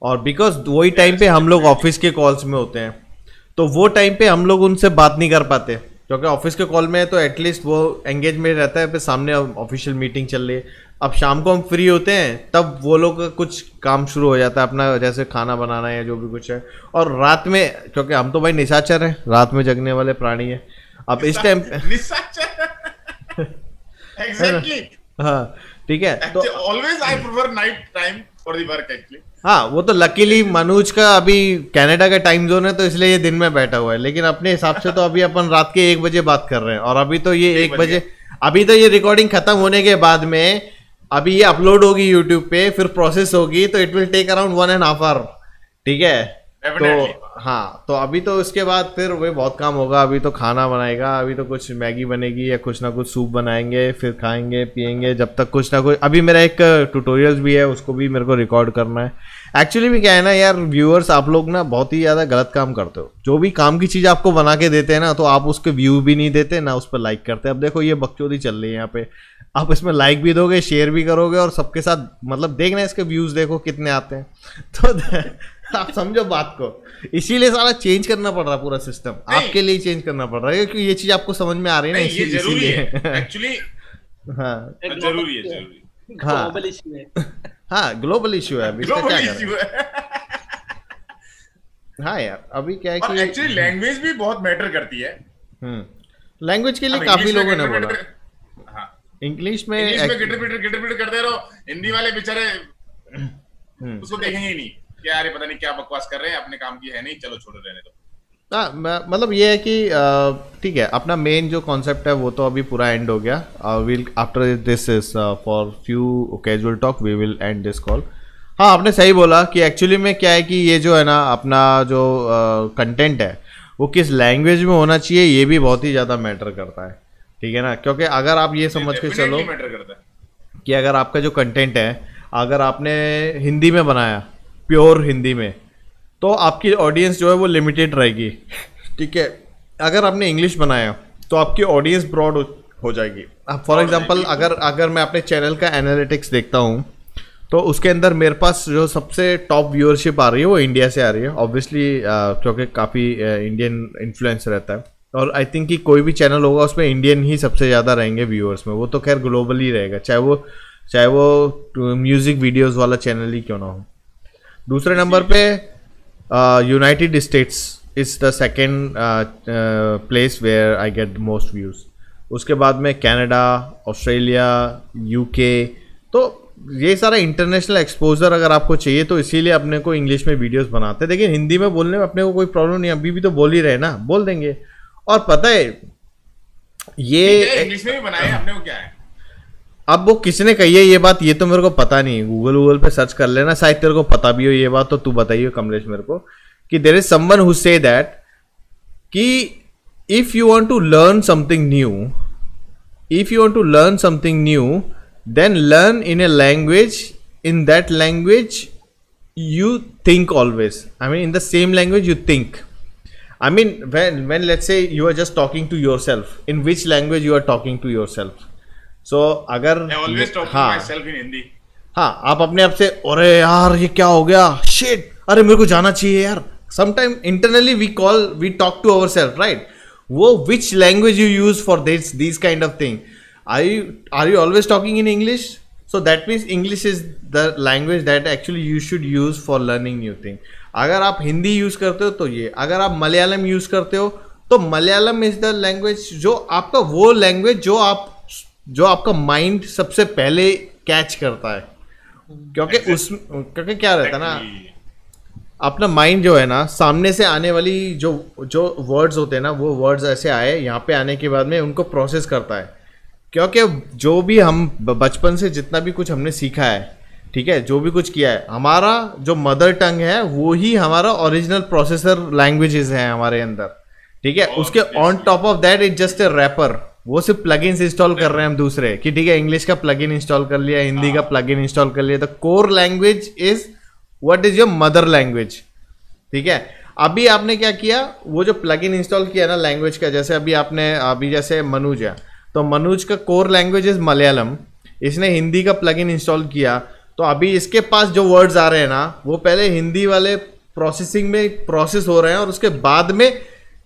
और बिकॉज वही टाइम पे हम लोग ऑफिस के कॉल्स में होते हैं, तो वो टाइम पे हम लोग उनसे बात नहीं कर पाते, क्योंकि ऑफिस के कॉल में तो एटलीस्ट वो एंगेज में रहता है, फिर सामने ऑफिशियल मीटिंग चल रही है। अब शाम को हम फ्री होते हैं तब वो लोग का कुछ काम शुरू हो जाता है अपना, जैसे खाना बनाना है, जो भी कुछ है, और रात में, क्योंकि हम तो भाई निशाचर हैं, रात में जगने वाले प्राणी हैं, अब इस टाइम एग्जैक्टली, हाँ ठीक है, तो always I prefer night time for the work actually. हाँ, वो तो लकीली मनोज का अभी कनाडा का टाइम जोन है, तो इसलिए ये दिन में बैठा हुआ है, लेकिन अपने हिसाब से तो अभी अपन रात के 1 बजे बात कर रहे हैं, और अभी तो ये 1 बजे, अभी तो ये रिकॉर्डिंग खत्म होने के बाद में अभी ये अपलोड होगी यूट्यूब पे, फिर प्रोसेस होगी, तो it will take around 1.5 hour, ठीक है। तो हाँ, तो अभी तो उसके बाद फिर वही बहुत काम होगा, अभी तो खाना बनाएगा, अभी तो कुछ मैगी बनेगी या कुछ ना कुछ सूप बनाएंगे, फिर खाएंगे पिएंगे, जब तक कुछ ना कुछ, अभी मेरा एक ट्यूटोरियल्स भी है, उसको भी मेरे को रिकॉर्ड करना है। एक्चुअली भी क्या है ना यार व्यूअर्स, आप लोग ना बहुत ही ज़्यादा गलत काम करते हो, जो भी काम की चीज़ आपको बना के देते हैं ना, तो आप उसके व्यू भी नहीं देते ना उस पर लाइक करते। अब देखो ये बकचोदी चल रही है यहाँ पे, आप इसमें लाइक भी दोगे, शेयर भी करोगे, और सबके साथ मतलब देखना इसके व्यूज़ देखो कितने आते हैं, तो आप समझो बात को, इसीलिए सारा चेंज करना पड़ रहा है पूरा सिस्टम, आपके लिए चेंज करना पड़ रहा है क्योंकि ये चीज आपको समझ में आ रही है ना, ये जरूरी है एक्चुअली। हाँ जरूरी है। ग्लोबल इशू है। हाँ ग्लोबल इशू है, अभी इसका क्या करें। हाँ यार अभी क्या है कि एक्चुअली लैंग्वेज भी बहुत मैटर करती है। लैंग्वेज के लिए काफी लोगों ने बोला इंग्लिश में गिटर पिटर करते रहो, हिंदी वाले बेचारे उसको देखेंगे ही नहीं कि यार पता नहीं क्या बकवास कर रहे हैं, अपने काम की है नहीं, चलो छोड़ो रहने दो। मतलब ये है कि ठीक है, अपना मेन जो कॉन्सेप्ट है वो तो अभी पूरा एंड हो गया। Will after this is for few casual talk we will end this call. हाँ आपने सही बोला कि एक्चुअली में क्या है कि ये जो है ना अपना जो कंटेंट है वो किस लैंग्वेज में होना चाहिए ये भी बहुत ही ज़्यादा मैटर करता है, ठीक है ना। क्योंकि अगर आप ये समझ के चलो कि अगर आपका जो कंटेंट है अगर आपने हिंदी में बनाया, प्योर हिंदी में, तो आपकी ऑडियंस जो है वो लिमिटेड रहेगी, ठीक है। अगर आपने इंग्लिश बनाया तो आपकी ऑडियंस ब्रॉड हो जाएगी। अब फॉर एग्जांपल अगर मैं अपने चैनल का एनालिटिक्स देखता हूँ तो उसके अंदर मेरे पास जो सबसे टॉप व्यूअरशिप आ रही है वो इंडिया से आ रही है, ऑब्वियसली क्योंकि काफ़ी इंडियन इन्फ्लुएंस रहता है। और आई थिंक कि कोई भी चैनल होगा उसमें इंडियन ही सबसे ज़्यादा रहेंगे व्यूअर्स में, वो तो खैर ग्लोबल ही रहेगा, चाहे वो म्यूज़िक वीडियोस वाला चैनल ही क्यों ना हो। दूसरे नंबर पे United States is the second place where I get most views. उसके बाद में कनाडा, ऑस्ट्रेलिया, यूके। तो ये सारा इंटरनेशनल एक्सपोजर अगर आपको चाहिए तो इसीलिए अपने को इंग्लिश में वीडियोस बनाते हैं। लेकिन हिंदी में बोलने में अपने को कोई प्रॉब्लम नहीं, अभी भी तो बोल ही रहे ना, बोल देंगे। और पता है ये इंग्लिश में भी बनाए अपने को, क्या है अब वो किसने कही है ये बात, ये तो मेरे को पता नहीं, गूगल पे सर्च कर लेना, शायद तेरे को पता भी हो ये बात, तो तू बताइए कमलेश मेरे को कि there is someone who say that कि if you want to learn something new then learn in a language, in that language you think always, I mean in the same language you think. I mean when let's say you are just talking to yourself, in which language you are talking to yourself? So अगर I always talk to myself in Hindi. हाँ आप अपने आप से अरे यार ये क्या हो गया, shit अरे मेरे को जाना चाहिए यार। sometime internally we talk to ourselves, right? वो which language you use for these kind of thing? Are you always talking in English? So that means English is the language that actually you should use for learning new thing. अगर आप Hindi use करते हो तो ये, अगर आप Malayalam use करते हो तो मलयालम इज द लैंग्वेज जो आपका वो लैंग्वेज जो आपका माइंड सबसे पहले कैच करता है। क्योंकि क्या रहता है ना, अपना माइंड जो है ना सामने से आने वाली जो वर्ड्स होते हैं ना, वो वर्ड्स ऐसे आए यहाँ पे आने के बाद में उनको प्रोसेस करता है। क्योंकि जो भी हम बचपन से जितना भी कुछ हमने सीखा है, ठीक है, जो भी कुछ किया है, हमारा जो मदर टंग है वो ही हमारा ओरिजिनल प्रोसेसर लैंग्वेजेस है हमारे अंदर, ठीक है। उसके on top of that it just a wrapper, वो सिर्फ प्लगइन्स इंस्टॉल कर रहे हैं हम दूसरे कि ठीक है इंग्लिश का प्लगइन इंस्टॉल कर लिया, हिंदी का प्लगइन इंस्टॉल कर लिया। The core language is what is your mother language, ठीक है। अभी आपने क्या किया, वो जो प्लगइन इंस्टॉल किया ना लैंग्वेज का, जैसे अभी जैसे मनुज है तो मनुज का कोर लैंग्वेज इज मलयालम, इसने हिंदी का प्लगइन इंस्टॉल किया तो अभी इसके पास जो वर्ड्स आ रहे हैं ना वो पहले हिंदी वाले प्रोसेसिंग में प्रोसेस हो रहे हैं और उसके बाद में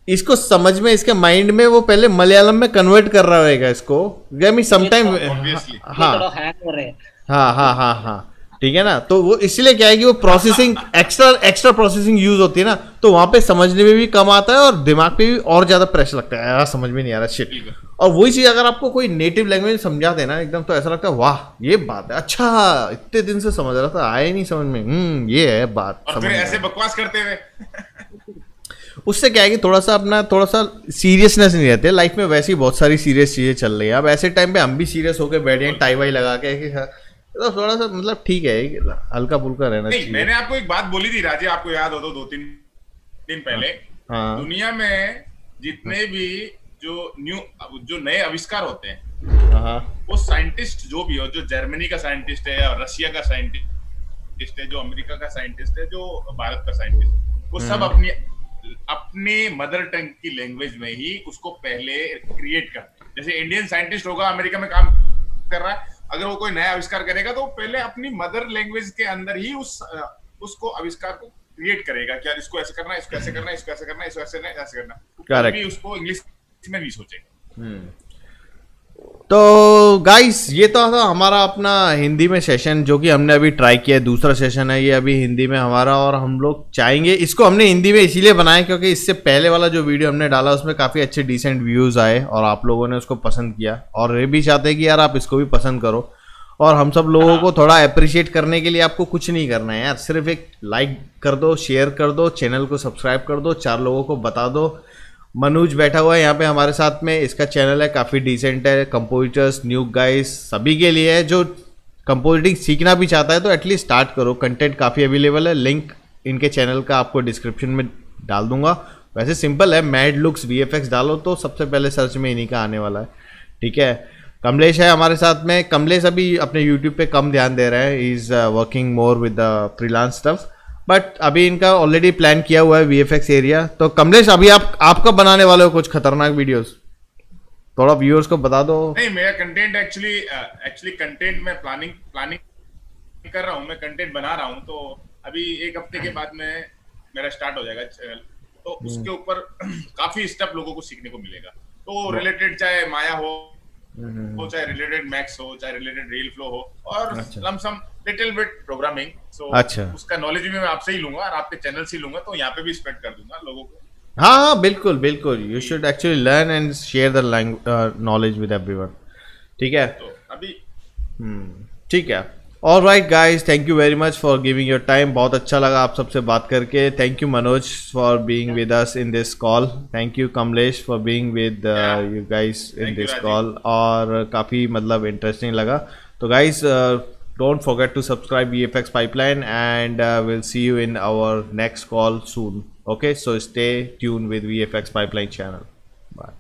इसको समझ में इसके माइंड में वो पहले मलयालम में कन्वर्ट कर रहा होगा इसको। समटाइम हाँ ठीक है ना। तो वो इसलिए क्या है कि वो प्रोसेसिंग एक्स्ट्रा प्रोसेसिंग यूज होती है ना, तो वहां पे समझने में भी कम आता है और दिमाग पे भी और ज्यादा प्रेशर लगता है, यार समझ में नहीं आ रहा शिट। और वही चीज अगर आपको कोई नेटिव लैंग्वेज समझा देना एकदम, तो ऐसा लगता है वाह ये बात है, अच्छा इतने दिन से समझ रहा था आया नहीं समझ में, ये है बात। और फिर ऐसे बकवास करते हुए उससे क्या है कि थोड़ा सा सीरियसनेस नहीं रहती है लाइफ में। वैसे ही बहुत सारी सीरियस चीजें चल रही है, अब ऐसे टाइम पे हम भी सीरियस होकर बैठे हैं टाई वाई लगा के, तो थोड़ा सा मतलब ठीक है हल्का फुल्का रहना चाहिए। मैंने आपको एक बात बोली थी राजे, आपको याद हो तो 2-3 दिन पहले, दुनिया में जितने भी जो नए आविष्कार होते हैं वो साइंटिस्ट जो भी हो, जो जर्मनी का साइंटिस्ट है या रशिया का साइंटिस्ट है, जो अमेरिका का साइंटिस्ट है, जो भारत का साइंटिस्ट, वो सब अपने मदर टंग की लैंग्वेज में ही उसको पहले क्रिएट करते हैं। जैसे इंडियन साइंटिस्ट होगा अमेरिका में काम कर रहा है, अगर वो कोई नया आविष्कार करेगा तो पहले अपनी मदर लैंग्वेज के अंदर ही उसको आविष्कार को क्रिएट करेगा कि यार इसको ऐसे करना है, इसको ऐसे करना है, इसको ऐसे करना है, इसको ऐसे नहीं ऐसे करना, करेक्ट, उसको इंग्लिश में भी सोचेगा। तो गाइस ये तो था हमारा अपना हिंदी में सेशन जो कि हमने अभी ट्राई किया है, दूसरा सेशन है ये अभी हिंदी में हमारा, और हम लोग चाहेंगे इसको हमने हिंदी में इसीलिए बनाया क्योंकि इससे पहले वाला जो वीडियो हमने डाला उसमें काफ़ी अच्छे डिसेंट व्यूज़ आए और आप लोगों ने उसको पसंद किया, और ये भी चाहते हैं कि यार आप इसको भी पसंद करो, और हम सब लोगों को थोड़ा अप्रिशिएट करने के लिए आपको कुछ नहीं करना है यार, सिर्फ एक लाइक कर दो, शेयर कर दो, चैनल को सब्सक्राइब कर दो, 4 लोगों को बता दो। मनोज बैठा हुआ है यहाँ पे हमारे साथ में, इसका चैनल है काफ़ी डिसेंट है, कंपोजिटर्स, न्यू गाइस सभी के लिए है, जो कंपोजिटिंग सीखना भी चाहता है तो एटलीस्ट स्टार्ट करो, कंटेंट काफ़ी अवेलेबल है, लिंक इनके चैनल का आपको डिस्क्रिप्शन में डाल दूंगा। वैसे सिंपल है, मैड लुक्स VFX डालो तो सबसे पहले सर्च में इन्हीं का आने वाला है, ठीक है। कमलेश है हमारे साथ में, कमलेश अभी अपने यूट्यूब पे कम ध्यान दे रहा है, is working more with the freelance stuff, but अभी इनका ऑलरेडी प्लान किया हुआ है VFX एरिया। तो कमलेश अभी आप कब बनाने वाले हो कुछ खतरनाक वीडियोस, थोड़ा व्यूअर्स को बता दो। नहीं, मेरा कंटेंट एक्चुअली कंटेंट में प्लानिंग कर रहा हूँ, मैं कंटेंट बना रहा हूँ, तो अभी 1 हफ्ते के बाद में मेरा स्टार्ट हो जाएगा चैनल, तो उसके ऊपर काफी स्टेप लोगों को सीखने को मिलेगा, तो रिलेटेड चाहे माया हो, चाहे रिलेटेड मैक्स हो, चाहे रिलेटेड रील फ्लो हो, और लमसम लिटिल बिट प्रोग्रामिंग, सो उसका नॉलेज भी मैं आपसे ही लूंगा और आपके चैनल से ही लूंगा, तो यहाँ पे भी स्प्रेड कर दूंगा लोगों को। हाँ बिल्कुल बिल्कुल, you should actually learn and share the knowledge with everyone, ठीक है। तो अभी ठीक है, all right guys, thank you very much for giving your time, बहुत अच्छा लगा आप सबसे बात करके। Thank you Manoj for being with us in this call, thank you Kamlesh for being with you guys in this call, और काफ़ी मतलब इंटरेस्टिंग लगा। तो guys don't forget to subscribe VFX Pipeline, and we'll see you in our next call soon. Okay, so stay tuned with VFX Pipeline channel. Bye.